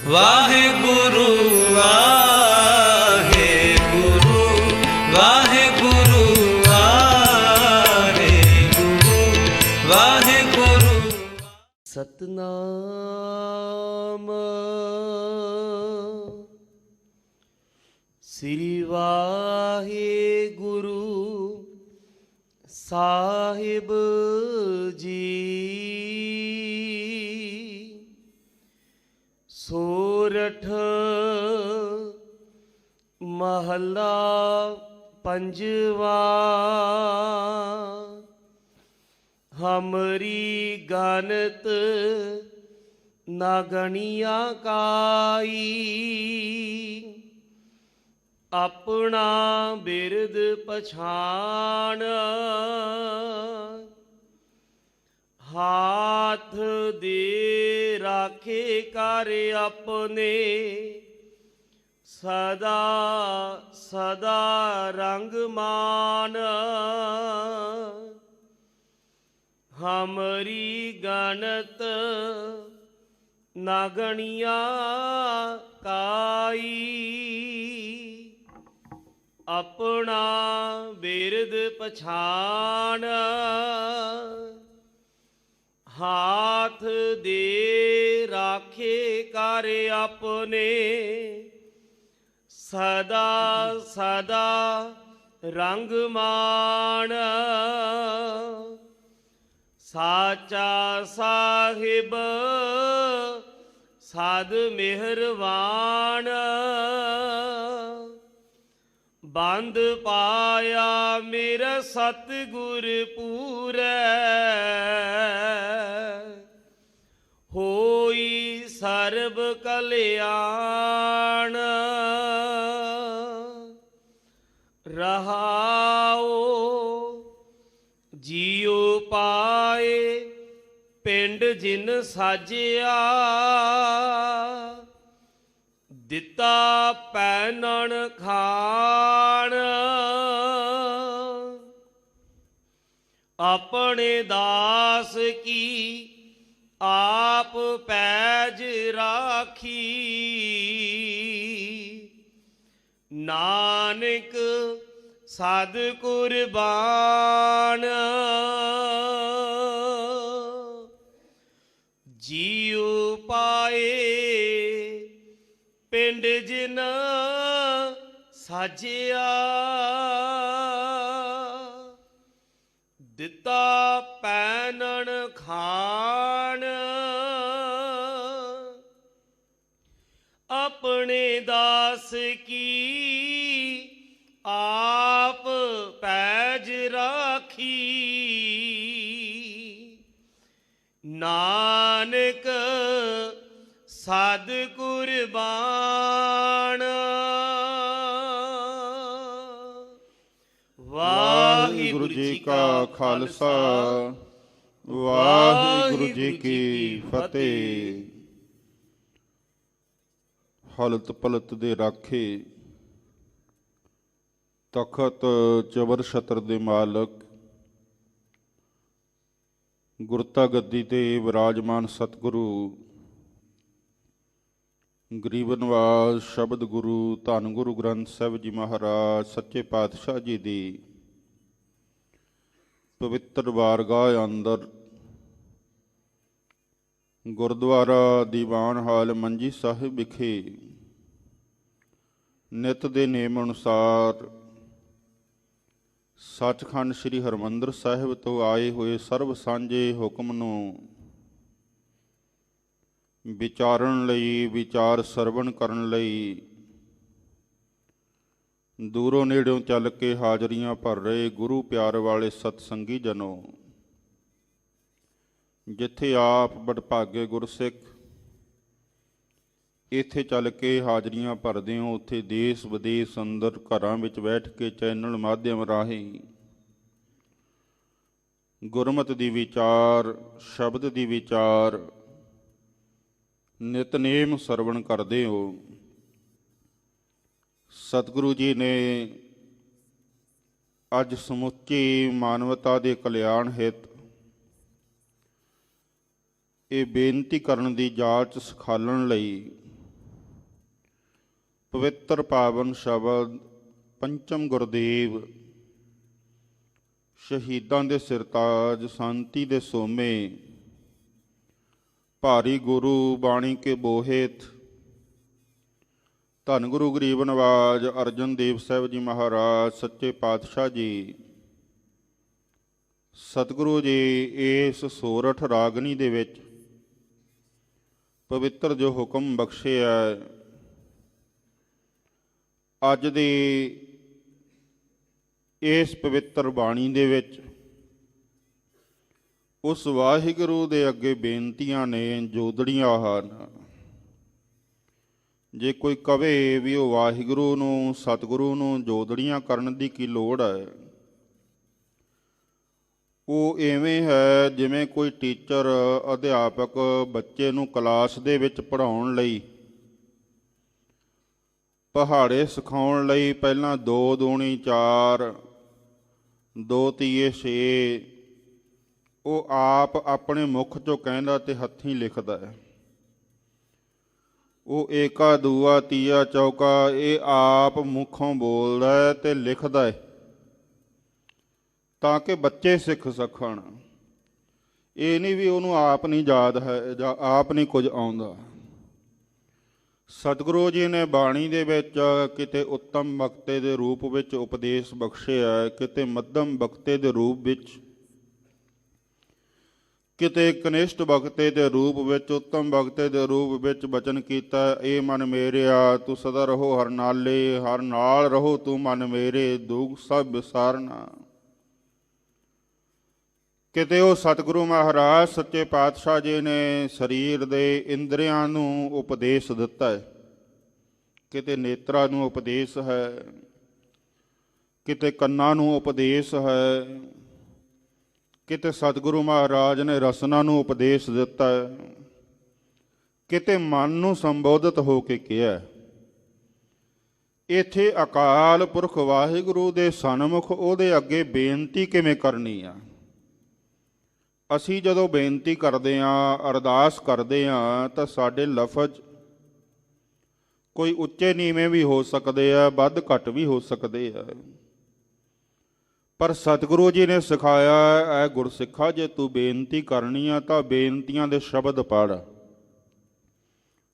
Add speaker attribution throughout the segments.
Speaker 1: ਵਾਹਿਗੁਰੂ ਵਾਹਿਗੁਰੂ ਵਾਹਿਗੁਰੂ ਵਾਹਿਗੁਰੂ ਵਾਹਿਗੁਰੂ।
Speaker 2: ਸਤਨਾਮ ਸ੍ਰੀ ਵਾਹਿਗੁਰੂ ਸਾਹਿਬ ਜੀ। ਸੋਰਠ ਮਹੱਲਾ ਪੰਜਵਾ। ਹਮਰੀ ਗਨਤ ਨਾ ਗਣੀਆ ਕਾਈ, ਆਪਣਾ ਬਿਰਦ ਪਛਾਣ। ਹਾਥ ਦੇ ਰਾਖੇ ਕਰ ਆਪਣੇ, ਸਦਾ ਸਦਾ ਰੰਗ ਮਾਨ। ਹਮਰੀ ਗਣਤ ਨਾ ਗਣੀਆ ਕਾਈ, ਆਪਣਾ ਬਿਰਦ ਪਛਾਣ। ਹਾਥ ਦੇ ਰਾਖੇ ਕਰ ਆਪਣੇ, ਸਦਾ ਸਦਾ ਰੰਗ ਮਾਣ। ਸਾਚਾ ਸਾਹਿਬ ਸਦ ਮਿਹਰਬਾਨ, ਬੰਦ ਪਾਇਆ ਮੇਰਾ ਸਤਿਗੁਰ ਪੂਰੈ। ਹੋਈ ਸਰਬ ਕਲਿਆਣ, ਰਹਾਓ ਜੀਉ ਪਾਏ ਪਿੰਡ ਜਿਨ ਸਾਜਿਆ। ਦਿੱਤਾ ਪਹਿਨਣ ਖਾਣ, ਆਪਣੇ ਦਾਸ ਕੀ ਆਪ ਪੈਜ ਰਾਖੀ। ਨਾਨਕ ਸਦ ਕੁਰਬਾਨ, ਜੀਉ ਪਾਏ ਪਿੰਡ ਜਿਨ ਸਾਜਿਆ। ਦਿੱਤਾ ਪਹਿਨਣ ਖਾਣ, ਆਪਣੇ ਦਾਸ ਕੀ ਆਪ ਪੈਜ ਰਾਖੀ। ਨਾਨਕ ਸਦ ਕੁਰਬਾਨ।
Speaker 3: ਵਾਹਿਗੁਰੂ ਜੀ ਕਾ ਖਾਲਸਾ, ਵਾਹਿਗੁਰੂ ਜੀ ਕੀ ਫਤਿਹ। ਹਲਤ ਪਲਤ ਦੇ ਰਾਖੇ, ਤਖਤ ਚਬਰ ਛਤਰ ਦੇ ਮਾਲਕ, ਗੁਰਤਾ ਗੱਦੀ ਤੇ ਵਿਰਾਜਮਾਨ ਸਤਿਗੁਰੂ ਗਰੀਬ ਨਿਵਾਸ ਸ਼ਬਦ ਗੁਰੂ ਧੰਨ ਗੁਰੂ ਗ੍ਰੰਥ ਸਾਹਿਬ ਜੀ ਮਹਾਰਾਜ ਸੱਚੇ ਪਾਤਸ਼ਾਹ ਜੀ ਦੀ ਪਵਿੱਤਰ ਬਾਰਗਾਹ ਅੰਦਰ ਗੁਰਦੁਆਰਾ ਦੀਵਾਨ ਹਾਲ ਮੰਜੀ ਸਾਹਿਬ ਵਿਖੇ ਨਿਤ ਦੇ ਨੇਮ ਅਨੁਸਾਰ ਸੱਚਖੰਡ ਸ੍ਰੀ ਹਰਿਮੰਦਰ ਸਾਹਿਬ ਤੋਂ ਆਏ ਹੋਏ ਸਰਬ ਸਾਂਝੇ ਹੁਕਮ ਨੂੰ ਵਿਚਾਰਨ ਲਈ, ਵਿਚਾਰ ਸਰਵਣ ਕਰਨ ਲਈ ਦੂਰੋਂ ਨੇੜਿਓਂ ਚੱਲ ਕੇ ਹਾਜ਼ਰੀਆਂ ਭਰ ਰਹੇ ਗੁਰੂ ਪਿਆਰ ਵਾਲੇ ਸਤਸੰਗੀ ਜਨੋ, ਜਿੱਥੇ ਆਪ ਵਡਭਾਗੇ ਗੁਰਸਿੱਖ ਇੱਥੇ ਚੱਲ ਕੇ ਹਾਜ਼ਰੀਆਂ ਭਰਦੇ ਹੋ, ਉੱਥੇ ਦੇਸ਼ ਵਿਦੇਸ਼ ਅੰਦਰ ਘਰਾਂ ਵਿੱਚ ਬੈਠ ਕੇ ਚੈਨਲ ਮਾਧਿਅਮ ਰਾਹੀਂ ਗੁਰਮਤਿ ਦੀ ਵਿਚਾਰ, ਸ਼ਬਦ ਦੀ ਵਿਚਾਰ ਨਿਤਨੇਮ ਸਰਵਣ ਕਰਦੇ ਹੋ। ਸਤਿਗੁਰੂ ਜੀ ਨੇ ਅੱਜ ਸਮੁੱਚੀ ਮਾਨਵਤਾ ਦੇ ਕਲਿਆਣ ਹਿੱਤ ਇਹ ਬੇਨਤੀ ਕਰਨ ਦੀ ਜਾਂਚ ਸਿਖਾਲਣ ਲਈ ਪਵਿੱਤਰ ਪਾਵਨ ਸ਼ਬਦ ਪੰਚਮ ਗੁਰਦੇਵ ਸ਼ਹੀਦਾਂ ਦੇ ਸਿਰਤਾਜ ਸ਼ਾਂਤੀ ਦੇ ਸੋਮੇ ਭਾਰੀ ਗੁਰੂ ਬਾਣੀ ਕੇ ਬੋਹਿਤ ਧੰਨ ਗੁਰੂ ਗਰੀਬ ਨਵਾਜ ਅਰਜਨ ਦੇਵ ਸਾਹਿਬ ਜੀ ਮਹਾਰਾਜ ਸੱਚੇ ਪਾਤਸ਼ਾਹ ਜੀ ਸਤਿਗੁਰੂ ਜੀ ਇਸ ਸੋਰਠ ਰਾਗਨੀ ਦੇ ਵਿੱਚ ਪਵਿੱਤਰ ਜੋ ਹੁਕਮ ਬਖਸ਼ਿਆ ਅੱਜ ਦੀ ਇਸ ਪਵਿੱਤਰ ਬਾਣੀ ਦੇ ਵਿੱਚ ਉਸ ਵਾਹਿਗੁਰੂ ਦੇ ਅੱਗੇ ਬੇਨਤੀਆਂ ਨੇ ਜੋਦੜੀਆਂ ਹਨ। ਜੇ ਕੋਈ ਕਵੇ ਵੀ ਉਹ ਵਾਹਿਗੁਰੂ ਨੂੰ ਸਤਿਗੁਰੂ ਨੂੰ ਜੋਦੜੀਆਂ ਕਰਨ ਦੀ ਕੀ ਲੋੜ ਹੈ, ਉਹ ਐਵੇਂ ਹੈ ਜਿਵੇਂ ਕੋਈ ਟੀਚਰ ਅਧਿਆਪਕ ਬੱਚੇ ਨੂੰ ਕਲਾਸ ਦੇ ਵਿੱਚ ਪੜ੍ਹਾਉਣ ਲਈ ਪਹਾੜੇ ਸਿਖਾਉਣ ਲਈ ਪਹਿਲਾਂ 2 ਦੂਣੀ 4 2 ਤੀਏ 6 ਉਹ ਆਪ ਆਪਣੇ ਮੁਖ ਚੋਂ ਕਹਿੰਦਾ ਤੇ ਹੱਥੀਂ ਲਿਖਦਾ ਹੈ। ਉਹ ਏਕਾ ਦੂਆ ਤੀਆ ਚੌਕਾ ਇਹ ਆਪ ਮੁਖੋਂ ਬੋਲਦਾ ਹੈ ਤੇ ਲਿਖਦਾ ਹੈ ਤਾਂ ਕਿ ਬੱਚੇ ਸਿੱਖ ਸਕਣ। ਇਹ ਨਹੀਂ ਵੀ ਉਹਨੂੰ ਆਪ ਨਹੀਂ ਯਾਦ ਹੈ ਜਾਂ ਆਪ ਨਹੀਂ ਕੁਝ ਆਉਂਦਾ। ਸਤਿਗੁਰੂ ਜੀ ਨੇ ਬਾਣੀ ਦੇ ਵਿੱਚ ਕਿਤੇ ਉੱਤਮ ਬਖਤੇ ਦੇ ਰੂਪ ਵਿੱਚ ਉਪਦੇਸ਼ ਬਖਸ਼ਿਆ, ਕਿਤੇ ਮੱਧਮ ਬਖਤੇ ਦੇ ਰੂਪ ਵਿੱਚ, ਕਿਤੇ ਕਨਿਸ਼ਟ ਬਖਤੇ ਦੇ ਰੂਪ ਵਿੱਚ, ਉੱਤਮ ਬਖਤੇ ਦੇ ਰੂਪ ਵਿੱਚ ਬਚਨ ਕੀਤਾ, ਇਹ ਮਨ ਮੇਰਿਆ ਤੂੰ ਸਦਾ ਰਹੋ ਹਰ ਨਾਲੇ, ਹਰ ਨਾਲ ਰਹੋ ਤੂੰ ਮਨ ਮੇਰੇ, ਦੁੱਖ ਸਭ ਵਿਸਾਰਨਾ। ਕਿਤੇ ਉਹ ਸਤਿਗੁਰੂ ਮਹਾਰਾਜ ਸੱਚੇ ਪਾਤਸ਼ਾਹ ਜੀ ਨੇ ਸਰੀਰ ਦੇ ਇੰਦਰੀਆਂ ਨੂੰ ਉਪਦੇਸ਼ ਦਿੱਤਾ ਹੈ, ਕਿਤੇ ਨੇਤਰਾਂ ਨੂੰ ਉਪਦੇਸ਼ ਹੈ, ਕਿਤੇ ਕੰਨਾਂ ਨੂੰ ਉਪਦੇਸ਼ ਹੈ, ਕਿਤੇ ਸਤਿਗੁਰੂ ਮਹਾਰਾਜ ਨੇ ਰਸਨਾ ਨੂੰ ਉਪਦੇਸ਼ ਦਿੱਤਾ ਹੈ, ਕਿਤੇ ਮਨ ਨੂੰ ਸੰਬੋਧਿਤ ਹੋ ਕੇ ਕਿਹਾ। ਇੱਥੇ ਅਕਾਲ ਪੁਰਖ ਵਾਹਿਗੁਰੂ ਦੇ ਸਨਮੁਖ ਉਹਦੇ ਅੱਗੇ ਬੇਨਤੀ ਕਿਵੇਂ ਕਰਨੀ ਆ। ਅਸੀਂ ਜਦੋਂ ਬੇਨਤੀ ਕਰਦੇ ਹਾਂ, ਅਰਦਾਸ ਕਰਦੇ ਹਾਂ, ਤਾਂ ਸਾਡੇ ਲਫ਼ਜ਼ ਕੋਈ ਉੱਚੇ ਨੀਵੇਂ ਵੀ ਹੋ ਸਕਦੇ ਆ, ਵੱਧ ਘੱਟ ਵੀ ਹੋ ਸਕਦੇ ਆ, ਪਰ ਸਤਿਗੁਰੂ ਜੀ ਨੇ ਸਿਖਾਇਆ ਐ ਗੁਰਸਿੱਖਾ ਜੇ ਤੂੰ ਬੇਨਤੀ ਕਰਨੀ ਆ ਤਾਂ ਬੇਨਤੀਆਂ ਦੇ ਸ਼ਬਦ ਪੜ੍ਹ।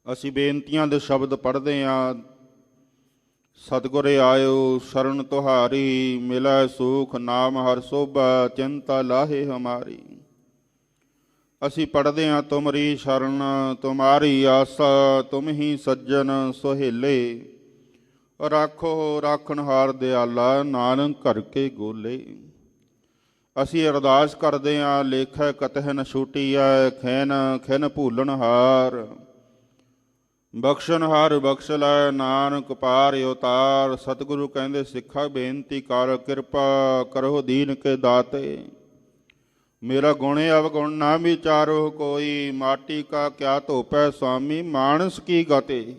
Speaker 3: ਅਸੀਂ ਬੇਨਤੀਆਂ ਦੇ ਸ਼ਬਦ ਪੜ੍ਹਦੇ ਹਾਂ। ਸਤਿਗੁਰੇ ਆਇਓ ਸ਼ਰਨ ਤੁਹਾਰੀ, ਮਿਲੈ ਸੁਖ ਨਾਮ ਹਰ ਸੋਭਾ, ਚਿੰਤਾ ਲਾਹੇ ਹਮਾਰੀ। ਅਸੀਂ ਪੜ੍ਹਦੇ ਹਾਂ ਤੁਮਰੀ ਸ਼ਰਨ ਤੁਮਾਰੀ ਆਸਾ, ਤੁਮ ਹੀ ਸੱਜਣ ਸੁਹੇਲੇ, ਰਾਖੋ ਰਾਖਣਹਾਰ ਦਿਆਲਾ, ਨਾਨਕ ਘਰ ਕੇ ਗੋਲੇ। ਅਸੀਂ ਅਰਦਾਸ ਕਰਦੇ ਹਾਂ ਲੇਖੈ ਕਤਹਿ ਨ ਛੂਟੀਐ, ਖੈਨ ਖਿਨ ਭੂਲਣਹਾਰ, ਬਖਸ਼ਣਹਾਰ ਬਖਸ਼ ਲੈ, ਨਾਨਕ ਪਾਰ ਉਤਾਰ। ਸਤਿਗੁਰੂ ਕਹਿੰਦੇ ਸਿੱਖਾ ਬੇਨਤੀ ਕਰ, ਕਿਰਪਾ ਕਰੋ ਦੀਨ ਕੇ ਦਾਤੇ, ਮੇਰਾ ਗੁਣ ਅਵਗੁਣ ਨਾ ਵਿਚਾਰੋ ਕੋਈ, ਮਾਟੀ ਕਾ ਕਿਆ ਧੋਪੈ ਸੁਆਮੀ, ਮਾਨਸ ਕੀ ਗਤੇ।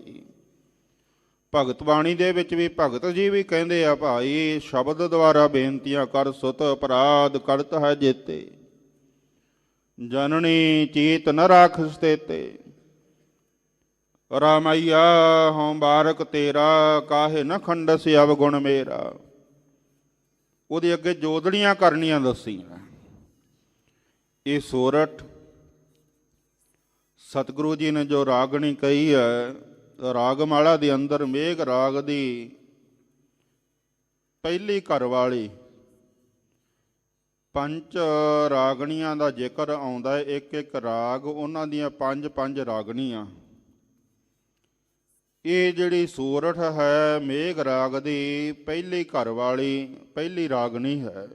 Speaker 3: ਭਗਤ ਬਾਣੀ ਦੇ ਵਿੱਚ ਵੀ ਭਗਤ ਜੀ ਵੀ ਕਹਿੰਦੇ ਆ ਭਾਈ ਸ਼ਬਦ ਦੁਆਰਾ ਬੇਨਤੀਆਂ ਕਰ, ਸੁਤ ਅਪਰਾਧ ਕਰਤ ਹੈ ਜੇਤੇ, ਜਨਨੀ ਚੀਤ ਨ ਰਾਖਸ ਤੇਤੇ। ਰਾਮਈਆ ਹਉ ਬਾਰਕ ਤੇਰਾ, ਕਾਹੇ ਨ ਖੰਡਸ ਅਵਗੁਣ ਮੇਰਾ। ਉਹਦੇ ਅੱਗੇ ਜੋਦੜੀਆਂ ਕਰਨੀਆਂ ਦੱਸੀਆਂ। ਇਹ ਸੋਰਠ ਸਤਿਗੁਰੂ ਜੀ ਨੇ ਜੋ ਰਾਗਣੀ ਕਹੀ ਹੈ, ਰਾਗਮਾਲਾ ਦੇ ਅੰਦਰ ਮੇਘ ਰਾਗ ਦੀ ਪਹਿਲੀ ਘਰ ਵਾਲੀ ਪੰਜ ਰਾਗਣੀਆਂ ਦਾ ਜ਼ਿਕਰ ਆਉਂਦਾ ਹੈ। ਇੱਕ ਇੱਕ ਰਾਗ ਉਹਨਾਂ ਦੀਆਂ 5 ਰਾਗਣੀਆਂ। ਇਹ ਜਿਹੜੀ ਸੋਰਠ ਹੈ ਮੇਘ ਰਾਗ ਦੀ ਪਹਿਲੀ ਘਰ ਵਾਲੀ ਪਹਿਲੀ ਰਾਗਣੀ ਹੈ।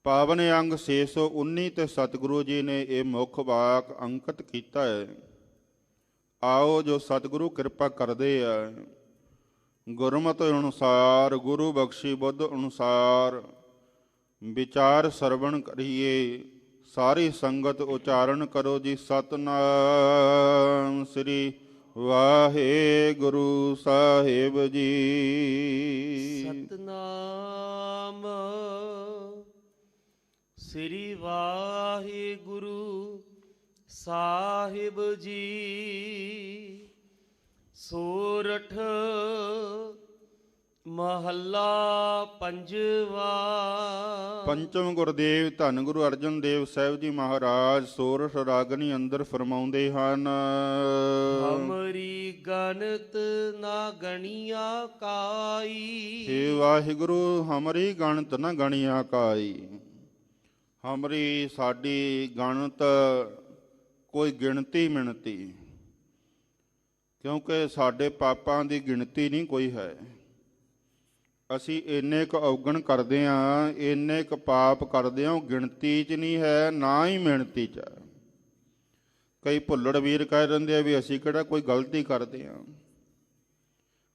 Speaker 3: ਪਾਵਨ ਅੰਗ 619 ਤੇ ਸਤਿਗੁਰੂ ਜੀ ਨੇ ਇਹ ਮੁੱਖ ਵਾਕ ਅੰਕਿਤ ਕੀਤਾ ਹੈ। ਆਓ ਜੋ ਸਤਿਗੁਰੂ ਕਿਰਪਾ ਕਰਦੇ ਆ, ਗੁਰਮਤਿ ਅਨੁਸਾਰ ਗੁਰੂ ਬਖਸ਼ੀ ਬੁੱਧ ਅਨੁਸਾਰ ਵਿਚਾਰ ਸਰਵਣ ਕਰੀਏ, ਸਾਰੀ ਸੰਗਤ ਉਚਾਰਨ ਕਰੋ ਜੀ ਸਤਿਨਾਮ ਸ੍ਰੀ ਵਾਹਿਗੁਰੂ ਸਾਹਿਬ ਜੀ।
Speaker 2: ਸਤਿਨਾਮ ਸ੍ਰੀ ਵਾਹਿਗੁਰੂ ਸਾਹਿਬ ਜੀ। ਸੋਰਠ ਮਹੱਲਾ ਪੰਜਵਾ।
Speaker 3: ਪੰਚਮ ਗੁਰਦੇਵ ਧੰਨ ਗੁਰੂ ਅਰਜਨ ਦੇਵ ਸਾਹਿਬ ਜੀ ਮਹਾਰਾਜ ਸੋਰਠ ਰਾਗਨੀ ਅੰਦਰ ਫਰਮਾਉਂਦੇ ਹਨ।
Speaker 2: ਹਮਰੀ ਗਣਤ ਨਾ ਗਣੀਆ ਕਾਈ।
Speaker 3: ਹੇ ਵਾਹਿਗੁਰੂ ਹਮਰੀ ਗਣਤ ਨ ਗਣੀਆ ਕਾਈ। ਹਮਰੀ ਸਾਡੀ ਗਣਤ ਕੋਈ ਗਿਣਤੀ ਮਿਣਤੀ, ਕਿਉਂਕਿ ਸਾਡੇ ਪਾਪਾਂ ਦੀ ਗਿਣਤੀ ਨਹੀਂ ਕੋਈ ਹੈ। ਅਸੀਂ ਇੰਨੇ ਕੁ ਔਗਣ ਕਰਦੇ ਹਾਂ, ਇੰਨੇ ਕੁ ਪਾਪ ਕਰਦੇ ਹਾਂ, ਉਹ ਗਿਣਤੀ 'ਚ ਨਹੀਂ ਹੈ, ਨਾ ਹੀ ਮਿਣਤੀ 'ਚ ਹੈ। ਕਈ ਭੁੱਲੜ ਵੀਰ ਕਹਿ ਦਿੰਦੇ ਆ ਵੀ ਅਸੀਂ ਕਿਹੜਾ ਕੋਈ ਗਲਤੀ ਕਰਦੇ ਹਾਂ,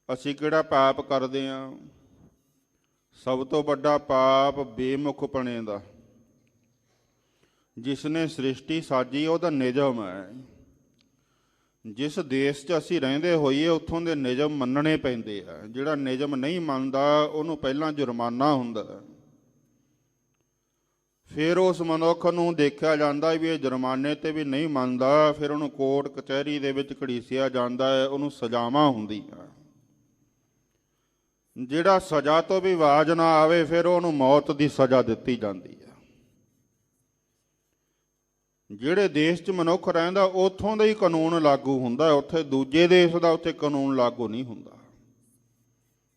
Speaker 3: ਅਸੀਂ ਕਿਹੜਾ ਪਾਪ ਕਰਦੇ ਹਾਂ। ਸਭ ਤੋਂ ਵੱਡਾ ਪਾਪ ਬੇਮੁਖਪਣੇ ਦਾ। ਜਿਸ ਨੇ ਸ੍ਰਿਸ਼ਟੀ ਸਾਜੀ ਉਹਦਾ ਨਿਯਮ ਹੈ। ਜਿਸ ਦੇਸ਼ 'ਚ ਅਸੀਂ ਰਹਿੰਦੇ ਹੋਈਏ ਉੱਥੋਂ ਦੇ ਨਿਯਮ ਮੰਨਣੇ ਪੈਂਦੇ ਆ। ਜਿਹੜਾ ਨਿਯਮ ਨਹੀਂ ਮੰਨਦਾ ਉਹਨੂੰ ਪਹਿਲਾਂ ਜੁਰਮਾਨਾ ਹੁੰਦਾ, ਫਿਰ ਉਸ ਮਨੁੱਖ ਨੂੰ ਦੇਖਿਆ ਜਾਂਦਾ ਵੀ ਇਹ ਜੁਰਮਾਨੇ 'ਤੇ ਵੀ ਨਹੀਂ ਮੰਨਦਾ, ਫਿਰ ਉਹਨੂੰ ਕੋਰਟ ਕਚਹਿਰੀ ਦੇ ਵਿੱਚ ਘੜੀਸਿਆ ਜਾਂਦਾ ਹੈ, ਉਹਨੂੰ ਸਜ਼ਾਵਾਂ ਹੁੰਦੀਆਂ। ਜਿਹੜਾ ਸਜ਼ਾ ਤੋਂ ਵੀ ਬਾਜ਼ ਨਾ ਆਵੇ ਫਿਰ ਉਹਨੂੰ ਮੌਤ ਦੀ ਸਜ਼ਾ ਦਿੱਤੀ ਜਾਂਦੀ ਹੈ। ਜਿਹੜੇ ਦੇਸ਼ 'ਚ ਮਨੁੱਖ ਰਹਿੰਦਾ ਉੱਥੋਂ ਦਾ ਹੀ ਕਾਨੂੰਨ ਲਾਗੂ ਹੁੰਦਾ, ਉੱਥੇ ਦੂਜੇ ਦੇਸ਼ ਦਾ ਉੱਥੇ ਕਾਨੂੰਨ ਲਾਗੂ ਨਹੀਂ ਹੁੰਦਾ।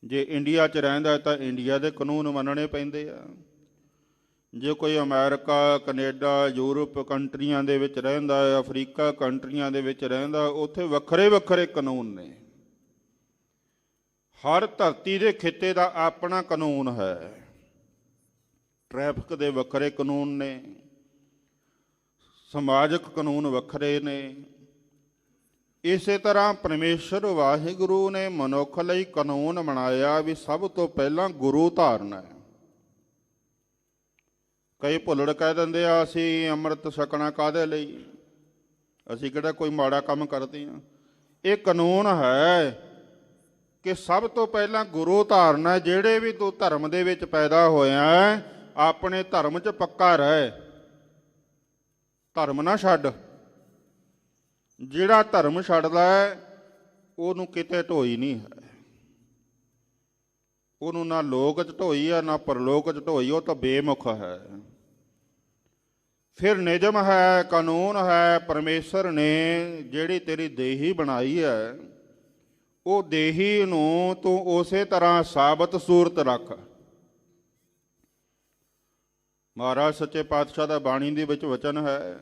Speaker 3: ਜੇ ਇੰਡੀਆ 'ਚ ਰਹਿੰਦਾ ਤਾਂ ਇੰਡੀਆ ਦੇ ਕਾਨੂੰਨ ਮੰਨਣੇ ਪੈਂਦੇ ਆ। ਜੇ ਕੋਈ ਅਮਰੀਕਾ, ਕੈਨੇਡਾ, ਯੂਰਪ ਕੰਟਰੀਆਂ ਦੇ ਵਿੱਚ ਰਹਿੰਦਾ, ਅਫਰੀਕਾ ਕੰਟਰੀਆਂ ਦੇ ਵਿੱਚ ਰਹਿੰਦਾ, ਉੱਥੇ ਵੱਖਰੇ ਵੱਖਰੇ ਕਾਨੂੰਨ ਨੇ। ਹਰ ਧਰਤੀ ਦੇ ਖਿੱਤੇ ਦਾ ਆਪਣਾ ਕਾਨੂੰਨ ਹੈ। ਟ੍ਰੈਫਿਕ ਦੇ ਵੱਖਰੇ ਕਾਨੂੰਨ ਨੇ, ਸਮਾਜਿਕ ਕਾਨੂੰਨ ਵੱਖਰੇ ਨੇ। ਇਸੇ ਤਰ੍ਹਾਂ ਪਰਮੇਸ਼ਰ ਵਾਹਿਗੁਰੂ ਨੇ ਮਨੁੱਖ ਲਈ ਕਾਨੂੰਨ ਬਣਾਇਆ ਵੀ ਸਭ ਤੋਂ ਪਹਿਲਾਂ ਗੁਰੂ ਧਾਰਨਾ ਹੈ। ਕਈ ਭੁੱਲੜ ਕਹਿ ਦਿੰਦੇ ਆ ਅਸੀਂ ਅੰਮ੍ਰਿਤ ਛਕਣਾ ਕਾਹਦੇ ਲਈ, ਅਸੀਂ ਕਿਹੜਾ ਕੋਈ ਮਾੜਾ ਕੰਮ ਕਰਦੇ ਹਾਂ। ਇਹ ਕਾਨੂੰਨ ਹੈ ਕਿ ਸਭ ਤੋਂ ਪਹਿਲਾਂ ਗੁਰੂ ਧਾਰਨਾ। ਜਿਹੜੇ ਵੀ ਤੂੰ ਧਰਮ ਦੇ ਵਿੱਚ ਪੈਦਾ ਹੋਇਆ ਆਪਣੇ ਧਰਮ 'ਚ ਪੱਕਾ ਰਹਿ, ਧਰਮ ਨਾ ਛੱਡ। ਜਿਹੜਾ ਧਰਮ ਛੱਡਦਾ ਉਹਨੂੰ ਕਿਤੇ ਢੋਈ ਨਹੀਂ ਹੈ, ਉਹਨੂੰ ਨਾ ਲੋਕ 'ਚ ਢੋਈ ਆ ਨਾ ਪਰਲੋਕ 'ਚ ਢੋਈ, ਉਹ ਤਾਂ ਬੇਮੁਖ ਹੈ। ਫਿਰ ਨਿਯਮ ਹੈ, ਕਾਨੂੰਨ ਹੈ। ਪਰਮੇਸ਼ਰ ਨੇ ਜਿਹੜੀ ਤੇਰੀ ਦੇਹੀ ਬਣਾਈ ਹੈ ਉਹ ਦੇਹੀ ਨੂੰ ਤੂੰ ਉਸੇ ਤਰ੍ਹਾਂ ਸਾਬਤ ਸੂਰਤ ਰੱਖ। ਮਹਾਰਾਜ ਸੱਚੇ ਪਾਤਸ਼ਾਹ ਦਾ ਬਾਣੀ ਦੇ ਵਿੱਚ ਵਚਨ ਹੈ,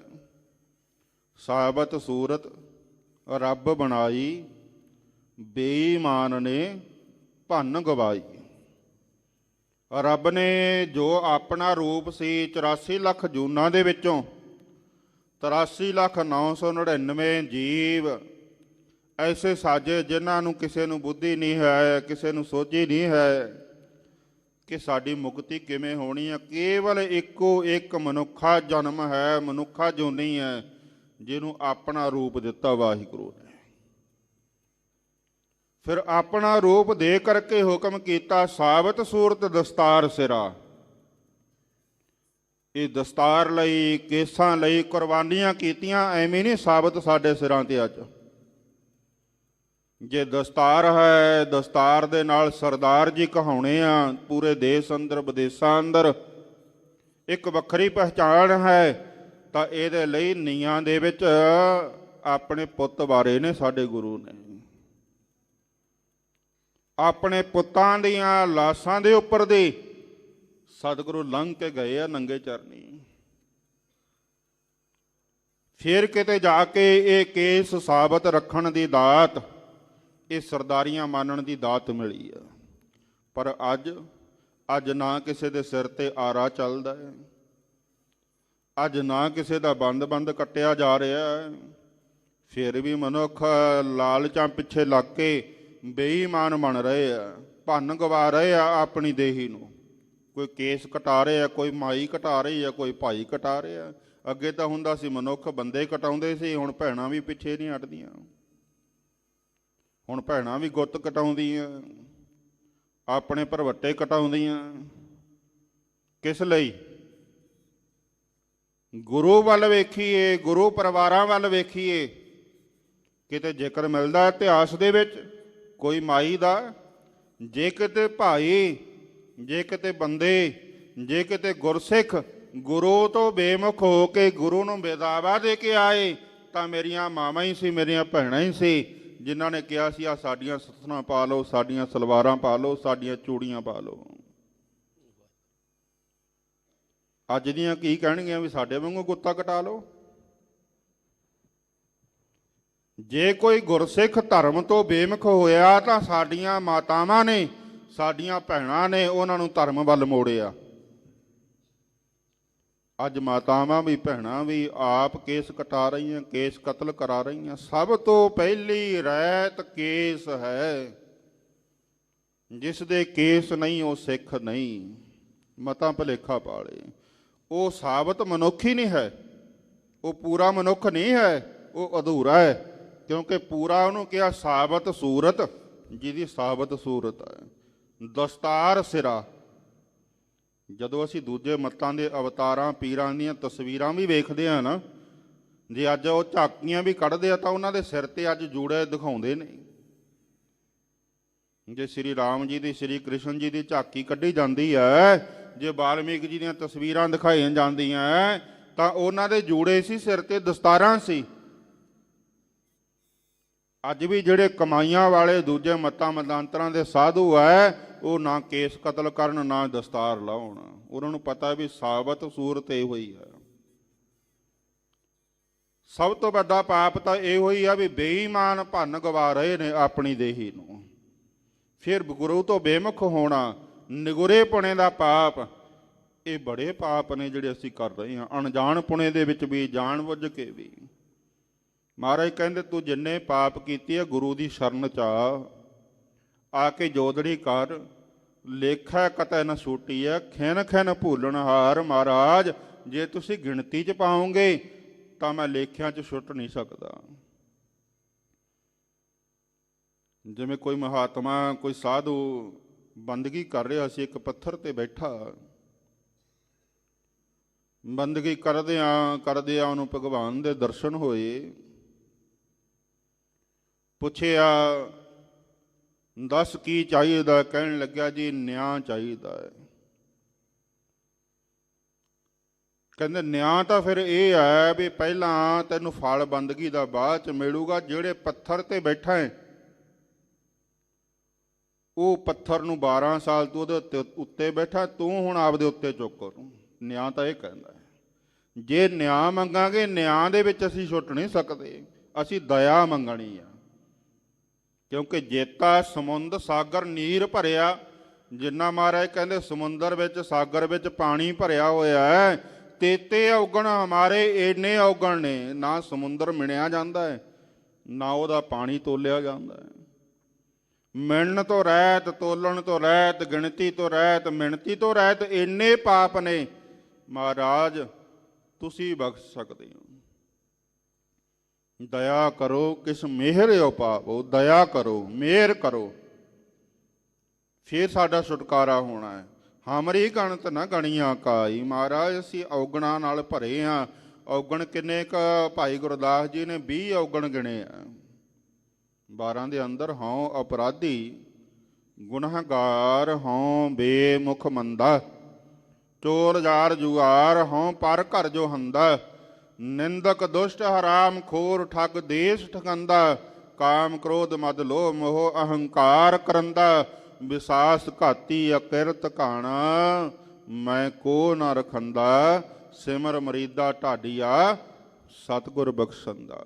Speaker 3: ਸਾਬਤ ਸੂਰਤ ਰੱਬ ਬਣਾਈ, ਬੇਈਮਾਨ ਨੇ ਭੰਨ ਗਵਾਈ। ਰੱਬ ਨੇ ਜੋ ਆਪਣਾ ਰੂਪ ਸੀ 84 ਲੱਖ ਜੂਨਾਂ ਦੇ ਵਿੱਚੋਂ 83,999 ਜੀਵ ਐਸੇ ਸਾਜੇ ਜਿਨ੍ਹਾਂ ਨੂੰ ਕਿਸੇ ਨੂੰ ਬੁੱਧੀ ਨਹੀਂ ਹੈ, ਕਿਸੇ ਨੂੰ ਸੋਝੀ ਨਹੀਂ ਹੈ ਕਿ ਸਾਡੀ ਮੁਕਤੀ ਕਿਵੇਂ ਹੋਣੀ ਹੈ। ਕੇਵਲ ਇੱਕੋ ਇੱਕ ਮਨੁੱਖਾ ਜਨਮ ਹੈ, ਮਨੁੱਖਾ ਜੂਨੀ ਹੈ, ਜਿਹਨੂੰ ਆਪਣਾ ਰੂਪ ਦਿੱਤਾ ਵਾਹਿਗੁਰੂ ਨੇ। ਫਿਰ ਆਪਣਾ ਰੂਪ ਦੇ ਕਰਕੇ ਹੁਕਮ ਕੀਤਾ, ਸਾਬਤ ਸੂਰਤ ਦਸਤਾਰ ਸਿਰਾ। ਇਹ ਦਸਤਾਰ ਲਈ, ਕੇਸਾਂ ਲਈ ਕੁਰਬਾਨੀਆਂ ਕੀਤੀਆਂ, ਐਵੇਂ ਨਹੀਂ ਸਾਬਤ ਸਾਡੇ ਸਿਰਾਂ ਤੇ ਅੱਜ। ਜੇ ਦਸਤਾਰ ਹੈ, ਦਸਤਾਰ ਦੇ ਨਾਲ ਸਰਦਾਰ ਜੀ ਕਹਾਉਣੇ ਆ ਪੂਰੇ ਦੇਸ਼ ਅੰਦਰ ਵਿਦੇਸ਼ਾਂ ਅੰਦਰ, ਇੱਕ ਵੱਖਰੀ ਪਹਿਚਾਣ ਹੈ। ਤਾਂ ਇਹਦੇ ਲਈ ਨੀਹਾਂ ਦੇ ਵਿੱਚ ਆਪਣੇ ਪੁੱਤ ਵਾਰੇ ਨੇ ਸਾਡੇ ਗੁਰੂ ਨੇ। ਆਪਣੇ ਪੁੱਤਾਂ ਦੀਆਂ ਲਾਸ਼ਾਂ ਦੇ ਉੱਪਰ ਦੀ ਸਤਿਗੁਰੂ ਲੰਘ ਕੇ ਗਏ ਆ ਨੰਗੇ ਚਰਨੀ। ਫਿਰ ਕਿਤੇ ਜਾ ਕੇ ਇਹ ਕੇਸ ਸਾਬਤ ਰੱਖਣ ਦੀ ਦਾਤ, ਇਹ ਸਰਦਾਰੀਆਂ ਮੰਨਣ ਦੀ ਦਾਤ ਮਿਲੀ ਆ। ਪਰ ਅੱਜ ਨਾ ਕਿਸੇ ਦੇ ਸਿਰ ਤੇ ਆਰਾ ਚੱਲਦਾ ਹੈ, ਅੱਜ ਨਾ ਕਿਸੇ ਦਾ ਬੰਦ ਕੱਟਿਆ ਜਾ ਰਿਹਾ ਹੈ। ਫਿਰ ਵੀ ਮਨੁੱਖ ਲਾਲਚਾਂ ਪਿੱਛੇ ਲੱਗ ਕੇ ਬੇਈਮਾਨ ਬਣ ਰਹੇ ਆ, ਭੰਨ ਗਵਾ ਰਹੇ ਆ ਆਪਣੀ ਦੇਹੀ ਨੂੰ। ਕੋਈ ਕੇਸ ਕਟਾ ਰਿਹਾ, ਕੋਈ ਮਾਈ ਕਟਾ ਰਹੀ ਆ, ਕੋਈ ਭਾਈ ਕਟਾ ਰਿਹਾ। ਅੱਗੇ ਤਾਂ ਹੁੰਦਾ ਸੀ ਮਨੁੱਖ ਬੰਦੇ ਕਟਾਉਂਦੇ ਸੀ, ਹੁਣ ਭੈਣਾਂ ਵੀ ਪਿੱਛੇ ਨਹੀਂ ਹਟਦੀਆਂ। ਹੁਣ ਭੈਣਾਂ ਵੀ ਗੁੱਤ ਕਟਾਉਂਦੀਆਂ, ਆਪਣੇ ਭਰਵੱਟੇ ਕਟਾਉਂਦੀਆਂ। ਕਿਸ ਲਈ? ਗੁਰੂ ਵੱਲ ਵੇਖੀਏ, ਗੁਰੂ ਪਰਿਵਾਰਾਂ ਵੱਲ ਵੇਖੀਏ ਕਿਤੇ ਜ਼ਿਕਰ ਮਿਲਦਾ ਇਤਿਹਾਸ ਦੇ ਵਿੱਚ ਕੋਈ ਮਾਈ ਦਾ, ਜੇ ਕਿਤੇ ਭਾਈ, ਜੇ ਕਿਤੇ ਬੰਦੇ, ਜੇ ਕਿਤੇ ਗੁਰਸਿੱਖ ਗੁਰੂ ਤੋਂ ਬੇਮੁਖ ਹੋ ਕੇ ਗੁਰੂ ਨੂੰ ਬੇਦਾਵਾ ਦੇ ਕੇ ਆਏ ਤਾਂ ਮੇਰੀਆਂ ਮਾਵਾਂ ਹੀ ਸੀ, ਮੇਰੀਆਂ ਭੈਣਾਂ ਹੀ ਸੀ, ਜਿਨ੍ਹਾਂ ਨੇ ਕਿਹਾ ਸੀ ਆ ਸਾਡੀਆਂ ਸੱਥਰਾਂ ਪਾ ਲਓ, ਸਾਡੀਆਂ ਸਲਵਾਰਾਂ ਪਾ ਲਓ, ਸਾਡੀਆਂ ਚੂੜੀਆਂ ਪਾ ਲਓ। ਅੱਜ ਦੀਆਂ ਕੀ ਕਹਿਣਗੀਆਂ ਵੀ ਸਾਡੇ ਵਾਂਗੂ ਗੁੱਤਾ ਕਟਾ ਲਓ। ਜੇ ਕੋਈ ਗੁਰਸਿੱਖ ਧਰਮ ਤੋਂ ਬੇਮੁਖ ਹੋਇਆ ਤਾਂ ਸਾਡੀਆਂ ਮਾਤਾਵਾਂ ਨੇ, ਸਾਡੀਆਂ ਭੈਣਾਂ ਨੇ ਉਹਨਾਂ ਨੂੰ ਧਰਮ ਵੱਲ ਮੋੜਿਆ। ਅੱਜ ਮਾਤਾਵਾਂ ਵੀ ਭੈਣਾਂ ਵੀ ਆਪ ਕੇਸ ਕਟਾ ਰਹੀਆਂ, ਕੇਸ ਕਤਲ ਕਰਾ ਰਹੀਆਂ। ਸਭ ਤੋਂ ਪਹਿਲੀ ਰਹਿਤ ਕੇਸ ਹੈ, ਜਿਸ ਦੇ ਕੇਸ ਨਹੀਂ ਉਹ ਸਿੱਖ ਨਹੀਂ। ਮਤਾਂ ਭੁਲੇਖਾ ਪਾਲੇ, ਉਹ ਸਾਬਤ ਮਨੁੱਖ ਹੀ ਨਹੀਂ ਹੈ, ਉਹ ਪੂਰਾ ਮਨੁੱਖ ਨਹੀਂ ਹੈ, ਉਹ ਅਧੂਰਾ ਹੈ। ਕਿਉਂਕਿ ਪੂਰਾ ਉਹਨੂੰ ਕਿਹਾ ਸਾਬਤ ਸੂਰਤ, ਜਿਹਦੀ ਸਾਬਤ ਸੂਰਤ ਹੈ। ਦਸਤਾਰ ਸਿਰਾ, ਜਦੋਂ ਅਸੀਂ ਦੂਜੇ ਮਤਾਂ ਦੇ ਅਵਤਾਰਾਂ ਪੀਰਾਂ ਦੀਆਂ ਤਸਵੀਰਾਂ ਵੀ ਵੇਖਦੇ ਹਾਂ ਨਾ, ਜੇ ਅੱਜ ਉਹ ਝਾਕੀਆਂ ਵੀ ਕੱਢਦੇ ਆ ਤਾਂ ਉਹਨਾਂ ਦੇ ਸਿਰ ਤੇ ਅੱਜ ਜੂੜੇ ਦਿਖਾਉਂਦੇ ਨੇ। ਜੇ ਸ੍ਰੀ ਰਾਮ ਜੀ ਦੀ, ਸ੍ਰੀ ਕ੍ਰਿਸ਼ਨ ਜੀ ਦੀ ਝਾਕੀ ਕੱਢੀ ਜਾਂਦੀ ਹੈ, ਜੇ ਵਾਲਮੀਕ ਜੀ ਦੀਆਂ ਤਸਵੀਰਾਂ ਦਿਖਾਈਆਂ ਜਾਂਦੀਆਂ ਤਾਂ ਉਹਨਾਂ ਦੇ ਜੂੜੇ ਸੀ, ਸਿਰ ਤੇ ਦਸਤਾਰਾਂ ਸੀ। ਅੱਜ ਵੀ ਜਿਹੜੇ ਕਮਾਈਆਂ ਵਾਲੇ ਦੂਜੇ ਮਤਾਂ ਮਤਾਂਤਰਾਂ ਦੇ ਸਾਧੂ ਹੈ, ਉਹ ਨਾ ਕੇਸ ਕਤਲ ਕਰਨ, ਨਾ ਦਸਤਾਰ ਲਾਉਣ। ਉਹਨਾਂ ਨੂੰ ਪਤਾ ਵੀ ਸਾਬਤ ਸੂਰਤ ਇਹੋ ਹੀ ਹੈ। ਸਭ ਤੋਂ ਵੱਡਾ ਪਾਪ ਤਾਂ ਇਹੋ ਹੀ ਆ ਵੀ ਬੇਈਮਾਨ ਭੰਨ ਗਵਾ ਰਹੇ ਨੇ ਆਪਣੀ ਦੇਹੀ ਨੂੰ। ਫਿਰ ਗੁਰੂ ਤੋਂ ਬੇਮੁਖ ਹੋਣਾ, ਨਿਗੁਰੇ ਪੁਣੇ ਦਾ ਪਾਪ, ਇਹ ਬੜੇ ਪਾਪ ਨੇ ਜਿਹੜੇ ਅਸੀਂ ਕਰ ਰਹੇ ਹਾਂ, ਅਣਜਾਣ ਪੁਣੇ ਦੇ ਵਿੱਚ ਵੀ, ਜਾਣ ਬੁੱਝ ਕੇ ਵੀ। ਮਹਾਰਾਜ ਕਹਿੰਦੇ ਤੂੰ ਜਿੰਨੇ ਪਾਪ ਕੀਤੇ ਆ ਗੁਰੂ ਦੀ ਸ਼ਰਨ ਚ ਆ ਕੇ ਜੋਦੜੀ ਕਰ, ਲੇਖਾ ਕਤੈ ਨ ਛੂਟੀ ਹੈ, ਖਿਨ ਖਿਨ ਭੂਲਣ ਹਾਰ। ਮਹਾਰਾਜ ਜੇ ਤੁਸੀਂ ਗਿਣਤੀ 'ਚ ਪਾਓਗੇ ਤਾਂ ਮੈਂ ਲੇਖਿਆਂ 'ਚ ਛੁੱਟ ਨਹੀਂ ਸਕਦਾ। ਜਿਵੇਂ ਕੋਈ ਮਹਾਤਮਾ, ਕੋਈ ਸਾਧੂ ਬੰਦਗੀ ਕਰ ਰਿਹਾ ਸੀ, ਇੱਕ ਪੱਥਰ ਤੇ ਬੈਠਾ, ਬੰਦਗੀ ਕਰਦਿਆਂ ਉਹਨੂੰ ਭਗਵਾਨ ਦੇ ਦਰਸ਼ਨ ਹੋਏ। ਪੁੱਛਿਆ ਦੱਸ ਕੀ ਚਾਹੀਦਾ? ਕਹਿਣ ਲੱਗਿਆ ਜੀ ਨਿਆਂ ਚਾਹੀਦਾ ਹੈ। ਕਹਿੰਦੇ ਨਿਆਂ ਤਾਂ ਫਿਰ ਇਹ ਹੈ ਵੀ ਪਹਿਲਾਂ ਤੈਨੂੰ ਫਲ ਬੰਦਗੀ ਦਾ ਬਾਅਦ ਚ ਮਿਲੂਗਾ। ਜਿਹੜੇ ਪੱਥਰ ਤੇ ਬੈਠਾ ਹੈ ਉਹ ਪੱਥਰ ਨੂੰ 12 ਸਾਲ ਤੂੰ ਉਹਦੇ ਉੱਤੇ ਬੈਠਾ, ਤੂੰ ਹੁਣ ਆਪਦੇ ਉੱਤੇ ਚੁੱਕ। ਨਿਆਂ ਤਾਂ ਇਹ ਕਹਿੰਦਾ ਹੈ। ਜੇ ਨਿਆਂ ਮੰਗਾਂਗੇ, ਨਿਆਂ ਦੇ ਵਿੱਚ ਅਸੀਂ ਛੁੱਟ ਨਹੀਂ ਸਕਦੇ, ਅਸੀਂ ਦਇਆ ਮੰਗਣੀ ਆ। ਕਿਉਂਕਿ ਜੇਤਾ ਸਮੁੰਦ ਸਾਗਰ ਨੀਰ ਭਰਿਆ, ਜਿੰਨਾ ਮਹਾਰਾਜ ਕਹਿੰਦੇ ਸਮੁੰਦਰ ਵਿੱਚ ਸਾਗਰ ਵਿੱਚ ਪਾਣੀ ਭਰਿਆ ਹੋਇਆ ਹੈ, ਤੇਤੇ ਔਗਣ ਹਮਾਰੇ ਇੰਨੇ ਔਗਣ ਨੇ। ਨਾ ਸਮੁੰਦਰ ਮਿਣਿਆ ਜਾਂਦਾ ਹੈ, ਨਾ ਉਹਦਾ ਪਾਣੀ ਤੋਲਿਆ ਜਾਂਦਾ ਹੈ। ਮਿਣਨ ਤੋਂ ਰਹਿਤ, ਤੋਲਣ ਤੋਂ ਰਹਿਤ, ਗਿਣਤੀ ਤੋਂ ਰਹਿਤ, ਮਿਣਤੀ ਤੋਂ ਰਹਿਤ, ਇੰਨੇ ਪਾਪ ਨੇ। ਮਹਾਰਾਜ ਤੁਸੀਂ ਬਖਸ਼ ਸਕਦੇ ਹੋ, ਦਇਆ ਕਰੋ। ਕਿਸ ਮਿਹਰ ਉਪਾਵੋ, ਦਇਆ ਕਰੋ, ਮਿਹਰ ਕਰੋ, ਫਿਰ ਸਾਡਾ ਛੁਟਕਾਰਾ ਹੋਣਾ ਹੈ। ਹਮਰੀ ਗਣਤ ਨਾ ਗਣੀਆਂ ਕਾਈ। ਮਹਾਰਾਜ ਅਸੀਂ ਔਗਣਾਂ ਨਾਲ ਭਰੇ ਹਾਂ। ਔਗਣ ਕਿੰਨੇ ਕੁ? ਭਾਈ ਗੁਰਦਾਸ ਜੀ ਨੇ 20 ਔਗਣ ਗਿਣੇ ਆ। 12 ਦੇ ਅੰਦਰ ਹਉ ਅਪਰਾਧੀ, ਗੁਨਾਹਗਾਰ ਹਉ ਬੇਮੁਖ ਮੰਦਾ, ਚੋਰ ਜਾਰ ਜੁਆਰ ਹਉ ਪਰ ਘਰ ਜੋ ਹੰਦਾ, ਨਿੰਦਕ ਦੁਸ਼ਟ ਹਰਾਮ ਖੋਰ ਠੱਗ ਦੇਸ਼ ਠਗੰਦਾ, ਕਾਮ ਕ੍ਰੋਧ ਮਦ ਲੋਭ ਮੋਹ ਅਹੰਕਾਰ ਕਰੰਦਾ, ਵਿਸਾਸ ਘਾਤੀ ਅਕਿਰਤ ਘਾਣਾ, ਮੈਂ ਕੋ ਨਾ ਰਖੰਦਾ, ਸਿਮਰ ਮਰੀਦਾ ਢਾਡੀਆ ਸਤਿਗੁਰ ਬਖਸ਼ੰਦਾ।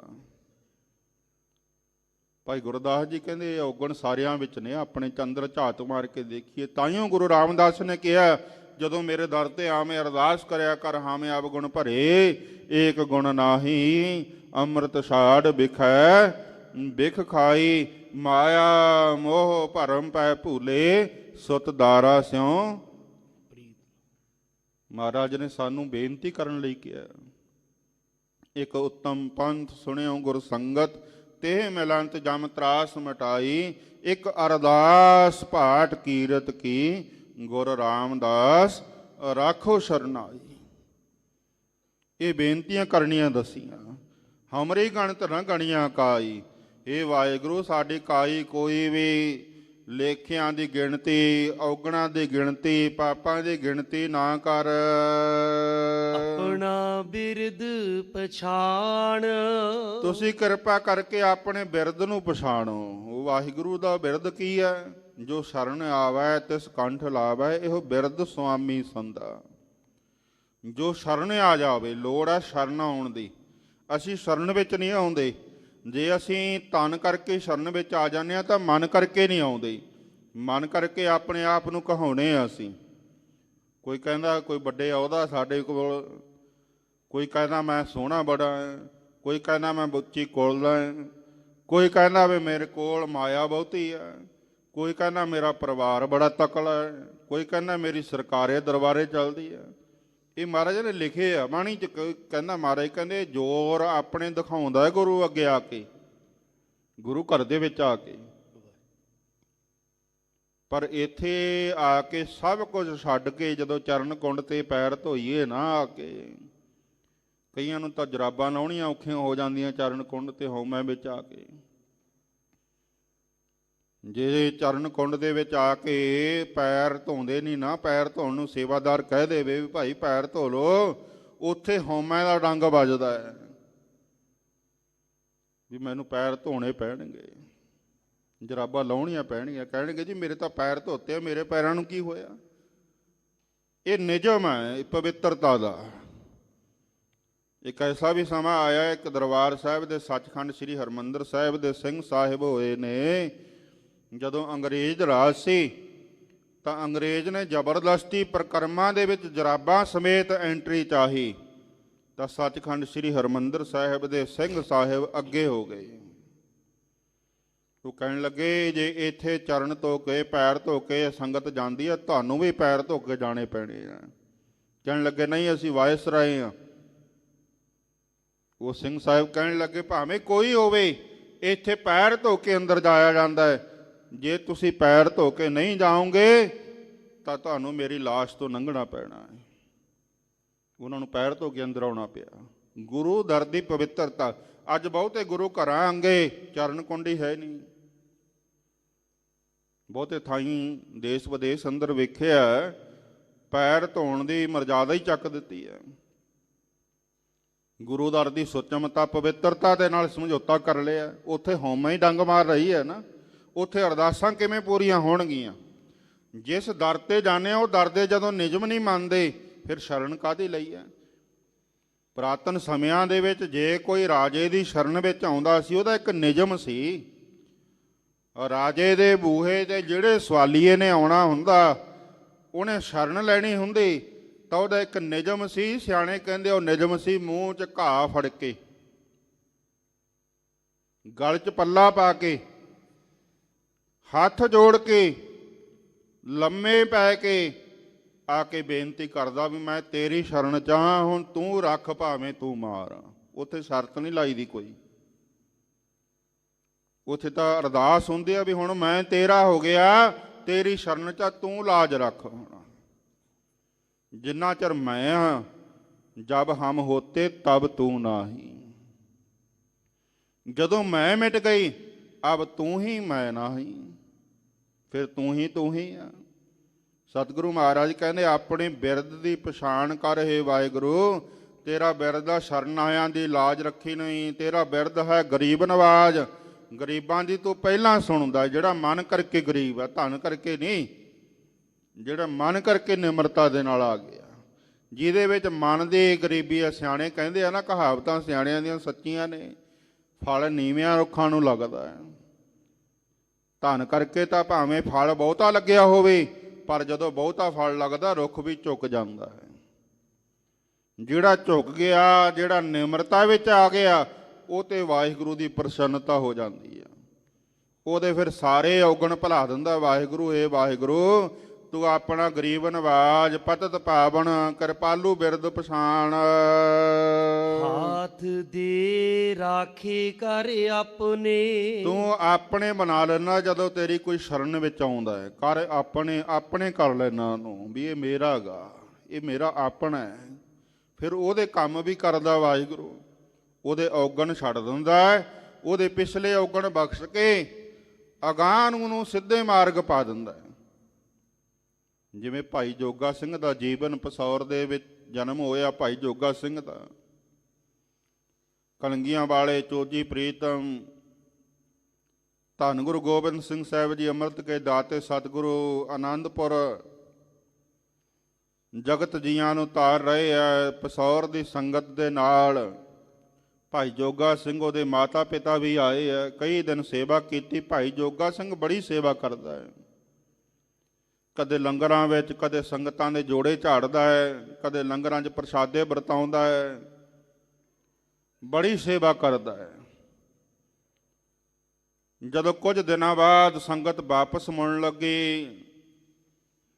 Speaker 3: ਭਾਈ ਗੁਰਦਾਸ ਜੀ ਕਹਿੰਦੇ ਇਹ ਔਗਣ ਸਾਰਿਆਂ ਵਿੱਚ ਨੇ, ਆਪਣੇ ਚੰਦਰ ਝਾਤ ਮਾਰ ਕੇ ਦੇਖੀਏ। ਤਾਈਓ ਗੁਰੂ ਰਾਮਦਾਸ ਨੇ ਕਿਹਾ ਜਦੋਂ ਮੇਰੇ ਦਰ ਤੇ ਆਵੇਂ ਅਰਦਾਸ ਕਰਿਆ ਕਰ, ਹਾਵੇਂ ਆਪ ਗੁਣ ਭਰੇ, ਏਕ ਗੁਣ ਨਾਹੀ ਅੰਮ੍ਰਿਤ ਛਾੜ ਬਿਖੈ, ਬਿਖ ਖਾਈ ਮਾਇਆ ਮੋਹ ਭਰਮ ਪੈ ਭੂਲੇ, ਸੁਤ ਦਾਰਾ ਸਿਉ ਪ੍ਰੀਤ। ਮਹਾਰਾਜ ਨੇ ਸਾਨੂੰ ਬੇਨਤੀ ਕਰਨ ਲਈ ਕਿਹਾ, ਇੱਕ ਉੱਤਮ ਪੰਥ ਸੁਣਿਓ ਗੁਰ ਸੰਗਤ, ਤੇ ਮਿਲੰਤ ਜਮ ਤਰਾਸ ਮਿਟਾਈ, ਇੱਕ ਅਰਦਾਸ ਭਾਟ ਕੀਰਤ ਕੀ, ਗੁਰ ਰਾਮਦਾਸ ਰਾਖੋ ਸ਼ਰਨਾਈ। ਇਹ ਬੇਨਤੀਆਂ ਕਰਨੀਆਂ ਦਸੀਆਂ। ਹਮਰੀ ਗਣਤ ਨਾ ਗਣੀਆਂ ਕਾਈ। हे ਵਾਹਿਗੁਰੂ ਸਾਡੀ ਕਾਈ ਕੋਈ ਵੀ ਲੇਖਿਆਂ ਦੀ ਗਿਣਤੀ, ਔਗਣਾਂ ਦੀ ਗਿਣਤੀ, ਪਾਪਾਂ ਦੀ ਗਿਣਤੀ ਨਾ ਕਰ।
Speaker 2: ਆਪਣਾ ਬਿਰਦ ਪਛਾਣ,
Speaker 3: ਤੁਸੀਂ ਕਿਰਪਾ ਕਰਕੇ ਆਪਣੇ ਬਿਰਦ ਨੂੰ ਪਛਾਣੋ। ਉਹ ਵਾਹਿਗੁਰੂ ਦਾ ਬਿਰਦ ਕੀ ਹੈ? ਜੋ ਸ਼ਰਨ ਆਵੈ ਤਿਸ ਕੰਠ ਲਾਵੈ, ਇਹੋ ਬਿਰਦ ਸੁਆਮੀ ਸੰਦਾ। ਜੋ ਸ਼ਰਨ ਆ ਜਾਵੇ, ਲੋੜ ਹੈ ਸ਼ਰਨ ਆਉਣ ਦੀ। ਅਸੀਂ ਸ਼ਰਨ ਵਿੱਚ ਨਹੀਂ ਆਉਂਦੇ। ਜੇ ਅਸੀਂ ਤਨ ਕਰਕੇ ਸ਼ਰਨ ਵਿੱਚ ਆ ਜਾਂਦੇ ਹਾਂ ਤਾਂ ਮਨ ਕਰਕੇ ਨਹੀਂ ਆਉਂਦੇ। ਮਨ ਕਰਕੇ ਆਪਣੇ ਆਪ ਨੂੰ ਕਹਾਉਣੇ ਆ ਅਸੀਂ। ਕੋਈ ਕਹਿੰਦਾ ਕੋਈ ਵੱਡੇ ਅਹੁਦਾ ਸਾਡੇ ਕੋਲ, ਕੋਈ ਕਹਿੰਦਾ ਮੈਂ ਸੋਹਣਾ ਬੜਾ, ਕੋਈ ਕਹਿੰਦਾ ਮੈਂ ਉੱਚੀ ਕੁਲਦਾ, ਕੋਈ ਕਹਿੰਦਾ ਵੀ ਮੇਰੇ ਕੋਲ ਮਾਇਆ ਬਹੁਤੀ ਹੈ, ਕੋਈ ਕਹਿੰਦਾ ਮੇਰਾ ਪਰਿਵਾਰ ਬੜਾ ਤਕੜਾ ਹੈ, ਕੋਈ ਕਹਿੰਦਾ ਮੇਰੀ ਸਰਕਾਰੇ ਦਰਬਾਰੇ ਚੱਲਦੀ ਹੈ। ਇਹ ਮਹਾਰਾਜ ਨੇ ਲਿਖੇ ਆ ਬਾਣੀ 'ਚ। ਕਹਿੰਦਾ ਮਹਾਰਾਜ ਕਹਿੰਦੇ ਜ਼ੋਰ ਆਪਣੇ ਦਿਖਾਉਂਦਾ ਹੈ ਗੁਰੂ ਅੱਗੇ ਆ ਕੇ, ਗੁਰੂ ਘਰ ਦੇ ਵਿੱਚ ਆ ਕੇ। ਪਰ ਇੱਥੇ ਆ ਕੇ ਸਭ ਕੁਝ ਛੱਡ ਕੇ ਜਦੋਂ ਚਰਨ ਕੁੰਡ ਤੇ ਪੈਰ ਧੋਈਏ ਨਾ ਆ ਕੇ, ਕਈਆਂ ਨੂੰ ਤਾਂ ਜਰਾਬਾਂ ਲਾਉਣੀਆਂ ਔਖੀਆਂ ਹੋ ਜਾਂਦੀਆਂ ਚਰਨ ਕੁੰਡ ਤੇ ਹਉਮੈ ਵਿੱਚ ਆ ਕੇ। ਜੇ ਚਰਨ ਕੁੰਡ ਦੇ ਵਿੱਚ ਆ ਕੇ ਪੈਰ ਧੋਂਦੇ ਨਹੀਂ ਨਾ, ਪੈਰ ਧੋਣ ਨੂੰ ਸੇਵਾਦਾਰ ਕਹਿ ਦੇਵੇ ਵੀ ਭਾਈ ਪੈਰ ਧੋ ਲੋ, ਉੱਥੇ ਹਉਮੈ ਦਾ ਡੰਗ ਵੱਜਦਾ ਹੈ ਵੀ ਮੈਨੂੰ ਪੈਰ ਧੋਣੇ ਪੈਣਗੇ, ਜਰਾਬਾਂ ਲਾਉਣੀਆਂ ਪੈਣਗੀਆਂ। ਕਹਿਣਗੇ ਜੀ ਮੇਰੇ ਤਾਂ ਪੈਰ ਧੋਤੇ ਆ, ਮੇਰੇ ਪੈਰਾਂ ਨੂੰ ਕੀ ਹੋਇਆ? ਇਹ ਨਿਯਮ ਹੈ ਪਵਿੱਤਰਤਾ ਦਾ। ਇੱਕ ਐਸਾ ਵੀ ਸਮਾਂ ਆਇਆ, ਇੱਕ ਦਰਬਾਰ ਸਾਹਿਬ ਦੇ ਸੱਚਖੰਡ ਸ੍ਰੀ ਹਰਿਮੰਦਰ ਸਾਹਿਬ ਦੇ ਸਿੰਘ ਸਾਹਿਬ ਹੋਏ ਨੇ। ਜਦੋਂ ਅੰਗਰੇਜ਼ ਰਾਜ ਸੀ ਤਾਂ ਅੰਗਰੇਜ਼ ਨੇ ਜ਼ਬਰਦਸਤੀ ਪ੍ਰਕਰਮਾਂ ਦੇ ਵਿੱਚ ਜਰਾਬਾਂ ਸਮੇਤ ਐਂਟਰੀ ਚਾਹੀ, ਤਾਂ ਸੱਚਖੰਡ ਸ੍ਰੀ ਹਰਿਮੰਦਰ ਸਾਹਿਬ ਦੇ ਸਿੰਘ ਸਾਹਿਬ ਅੱਗੇ ਹੋ ਗਏ। ਉਹ ਕਹਿਣ ਲੱਗੇ ਜੇ ਇੱਥੇ ਚਰਨ ਧੋ ਕੇ ਪੈਰ ਧੋ ਕੇ ਸੰਗਤ ਜਾਂਦੀ ਹੈ, ਤੁਹਾਨੂੰ ਵੀ ਪੈਰ ਧੋ ਕੇ ਜਾਣੇ ਪੈਣੇ ਆ। ਕਹਿਣ ਲੱਗੇ ਨਹੀਂ ਅਸੀਂ ਵਾਇਸਰਾਏ ਹਾਂ। ਉਹ ਸਿੰਘ ਸਾਹਿਬ ਕਹਿਣ ਲੱਗੇ ਭਾਵੇਂ ਕੋਈ ਹੋਵੇ, ਇੱਥੇ ਪੈਰ ਧੋ ਕੇ ਅੰਦਰ ਜਾਇਆ ਜਾਂਦਾ ਹੈ। ਜੇ ਤੁਸੀਂ ਪੈਰ ਧੋ ਕੇ ਨਹੀਂ ਜਾਓਗੇ ਤਾਂ ਤੁਹਾਨੂੰ ਮੇਰੀ ਲਾਸ਼ ਤੋਂ ਲੰਘਣਾ ਪੈਣਾ ਹੈ। ਉਹਨਾਂ ਨੂੰ ਪੈਰ ਧੋ ਕੇ ਅੰਦਰ ਆਉਣਾ ਪਿਆ। ਗੁਰੂ ਦਰ ਦੀ ਪਵਿੱਤਰਤਾ। ਅੱਜ ਬਹੁਤੇ ਗੁਰੂ ਘਰਾਂ ਅੰਗੇ ਚਰਨ ਕੁੰਡੀ ਹੈ ਨਹੀਂ। ਬਹੁਤੇ ਥਾਈਂ ਦੇਸ਼ ਵਿਦੇਸ਼ ਅੰਦਰ ਵੇਖਿਆ ਪੈਰ ਧੋਣ ਦੀ ਮਰਜ਼ਾਦਾ ਹੀ ਚੱਕ ਦਿੱਤੀ ਹੈ। ਗੁਰੂ ਦਰ ਦੀ ਸੁਚਮਤਾ ਪਵਿੱਤਰਤਾ ਦੇ ਨਾਲ ਸਮਝੌਤਾ ਕਰ ਲਿਆ। ਉੱਥੇ ਹਉਮੈ ਹੀ ਡੰਗ ਮਾਰ ਰਹੀ ਹੈ ਨਾ, ਉੱਥੇ ਅਰਦਾਸਾਂ ਕਿਵੇਂ ਪੂਰੀਆਂ ਹੋਣਗੀਆਂ? ਜਿਸ ਦਰ ਤੇ ਜਾਂਦੇ ਆ ਉਹ ਦਰ ਦੇ ਜਦੋਂ ਨਿਯਮ ਨਹੀਂ ਮੰਨਦੇ ਫਿਰ ਸ਼ਰਨ ਕਾਹਦੇ ਲਈ ਹੈ? ਪੁਰਾਤਨ ਸਮਿਆਂ ਦੇ ਵਿੱਚ ਜੇ ਕੋਈ ਰਾਜੇ ਦੀ ਸ਼ਰਨ ਵਿੱਚ ਆਉਂਦਾ ਸੀ, ਉਹਦਾ ਇੱਕ ਨਿਯਮ ਸੀ। ਰਾਜੇ ਦੇ ਬੂਹੇ ਤੇ ਜਿਹੜੇ ਸਵਾਲੀਏ ਨੇ ਆਉਣਾ ਹੁੰਦਾ, ਉਹਨੇ ਸ਼ਰਨ ਲੈਣੀ ਹੁੰਦੀ ਤਾਂ ਉਹਦਾ ਇੱਕ ਨਿਯਮ ਸੀ। ਸਿਆਣੇ ਕਹਿੰਦੇ ਉਹ ਨਿਯਮ ਸੀ ਮੂੰਹ 'ਚ ਘਾਹ ਫੜ ਕੇ, ਗਲ 'ਚ ਪੱਲਾ ਪਾ ਕੇ, ਹੱਥ ਜੋੜ ਕੇ, ਲੰਮੇ ਪੈ ਕੇ ਆ ਕੇ ਬੇਨਤੀ ਕਰਦਾ ਵੀ ਮੈਂ ਤੇਰੀ ਸ਼ਰਨ 'ਚ ਹਾਂ, ਹੁਣ ਤੂੰ ਰੱਖ ਭਾਵੇਂ ਤੂੰ ਮਾਰ। ਉੱਥੇ ਸ਼ਰਤ ਨਹੀਂ ਲਾਈ ਦੀ ਕੋਈ। ਉੱਥੇ ਤਾਂ ਅਰਦਾਸ ਹੁੰਦੀ ਆ ਵੀ ਹੁਣ ਮੈਂ ਤੇਰਾ ਹੋ ਗਿਆ, ਤੇਰੀ ਸ਼ਰਨ 'ਚ ਤੂੰ ਲਾਜ ਰੱਖ। ਹੁਣ ਜਿੰਨਾ ਚਿਰ ਮੈਂ ਹਾਂ, ਜਬ ਹਮ ਹੋਤੇ ਤਬ ਤੂੰ ਨਾਹੀ। ਜਦੋਂ ਮੈਂ ਮਿਟ ਗਈ ਅਬ ਤੂੰ ਹੀ ਮੈਂ ਨਾਹੀ, ਫਿਰ ਤੂੰ ਹੀ ਆ। ਸਤਿਗੁਰੂ ਮਹਾਰਾਜ ਕਹਿੰਦੇ ਆਪਣੇ ਬਿਰਦ ਦੀ ਪਛਾਣ ਕਰ ਹੇ ਵਾਹਿਗੁਰੂ। ਤੇਰਾ ਬਿਰਦ ਆ ਸ਼ਰਨ ਆਇਆਂ ਦੀ ਲਾਜ ਰੱਖੀ ਨਹੀਂ। ਤੇਰਾ ਬਿਰਦ ਹੈ ਗਰੀਬ ਨਵਾਜ, ਗਰੀਬਾਂ ਦੀ ਤੂੰ ਪਹਿਲਾਂ ਸੁਣਦਾ। ਜਿਹੜਾ ਮਨ ਕਰਕੇ ਗਰੀਬ ਆ, ਧਨ ਕਰਕੇ ਨਹੀਂ, ਜਿਹੜਾ ਮਨ ਕਰਕੇ ਨਿਮਰਤਾ ਦੇ ਨਾਲ ਆ ਗਿਆ, ਜਿਹਦੇ ਵਿੱਚ ਮਨ ਦੀ ਗਰੀਬੀ ਆ। ਸਿਆਣੇ ਕਹਿੰਦੇ ਆ ਨਾ, ਕਹਾਵਤਾਂ ਸਿਆਣਿਆਂ ਦੀਆਂ ਸੱਚੀਆਂ ਨੇ, ਫਲ ਨੀਵਿਆਂ ਰੁੱਖਾਂ ਨੂੰ ਲੱਗਦਾ ਹੈ। ਧਨ ਕਰਕੇ ਤਾਂ ਭਾਵੇਂ ਫਲ ਬਹੁਤਾ ਲੱਗਿਆ ਹੋਵੇ, ਪਰ ਜਦੋਂ ਬਹੁਤਾ ਫਲ ਲੱਗਦਾ ਰੁੱਖ ਵੀ ਝੁਕ ਜਾਂਦਾ ਹੈ। ਜਿਹੜਾ ਝੁਕ ਗਿਆ, ਜਿਹੜਾ ਨਿਮਰਤਾ ਵਿੱਚ ਆ ਗਿਆ, ਉਹ ਤੇ ਵਾਹਿਗੁਰੂ ਦੀ ਪ੍ਰਸੰਨਤਾ ਹੋ ਜਾਂਦੀ ਹੈ। ਉਹਦੇ ਫਿਰ ਸਾਰੇ ਔਗਣ ਭੁਲਾ ਦਿੰਦਾ ਵਾਹਿਗੁਰੂ। ਇਹ ਵਾਹਿਗੁਰੂ ਤੂੰ ਆਪਣਾ ਗਰੀਬ ਨਵਾਜ, ਪਤਿਤ ਪਾਵਨ, ਕਿਰਪਾਲੂ ਬਿਰਦ ਪਛਾਣ।
Speaker 2: ਹਾਥ ਦੇ ਰਾਖੇ ਕਰ ਆਪਣੇ,
Speaker 3: ਤੂੰ ਆਪਣੇ ਬਣਾ ਲੈਣਾ ਜਦੋਂ ਤੇਰੀ ਕੋਈ ਸ਼ਰਨ ਵਿੱਚ ਆਉਂਦਾ ਹੈ। ਕਰ ਆਪਣੇ, ਆਪਣੇ ਕਰ ਲੈਣਾ ਉਹਨੂੰ ਵੀ ਇਹ ਮੇਰਾ ਗਾ, ਇਹ ਮੇਰਾ ਆਪਣਾ ਹੈ। ਫਿਰ ਉਹਦੇ ਕੰਮ ਵੀ ਕਰਦਾ ਵਾਹਿਗੁਰੂ, ਉਹਦੇ ਔਗਣ ਛੱਡ ਦਿੰਦਾ ਹੈ। ਉਹਦੇ ਪਿਛਲੇ ਔਗਣ ਬਖਸ਼ ਕੇ ਅਗਾਂਹ ਨੂੰ ਸਿੱਧੇ ਮਾਰਗ ਪਾ ਦਿੰਦਾ ਹੈ। ਜਿਵੇਂ ਭਾਈ ਜੋਗਾ ਸਿੰਘ ਦਾ ਜੀਵਨ ਪਸੌਰ ਦੇ ਵਿੱਚ ਜਨਮ ਹੋਇਆ। ਭਾਈ ਜੋਗਾ ਸਿੰਘ ਦਾ ਕਲੰਗੀਆਂ ਵਾਲੇ ਚੋਜੀ ਪ੍ਰੀਤਮ ਧੰਨ ਗੁਰੂ ਗੋਬਿੰਦ ਸਿੰਘ ਸਾਹਿਬ ਜੀ ਅੰਮ੍ਰਿਤ ਕੇ ਦਾਤੇ ਸਤਿਗੁਰੂ ਆਨੰਦਪੁਰ ਜਗਤ ਜੀਆਂ ਨੂੰ ਤਾਰ ਰਹੇ ਆ। ਪਸੌਰ ਦੀ ਸੰਗਤ ਦੇ ਨਾਲ ਭਾਈ ਜੋਗਾ ਸਿੰਘ, ਉਹਦੇ ਮਾਤਾ ਪਿਤਾ ਵੀ ਆਏ ਆ। ਕਈ ਦਿਨ ਸੇਵਾ ਕੀਤੀ। ਭਾਈ ਜੋਗਾ ਸਿੰਘ ਬੜੀ ਸੇਵਾ ਕਰਦਾ ਹੈ। ਕਦੇ ਲੰਗਰਾਂ ਵਿੱਚ, ਕਦੇ ਸੰਗਤਾਂ ਦੇ ਜੋੜੇ ਝਾੜਦਾ ਹੈ, ਕਦੇ ਲੰਗਰਾਂ 'ਚ ਪ੍ਰਸ਼ਾਦੇ ਵਰਤਾਉਂਦਾ ਹੈ। ਬੜੀ ਸੇਵਾ ਕਰਦਾ ਹੈ। ਜਦੋਂ ਕੁਝ ਦਿਨਾਂ ਬਾਅਦ ਸੰਗਤ ਵਾਪਸ ਮੁੜਨ ਲੱਗੀ,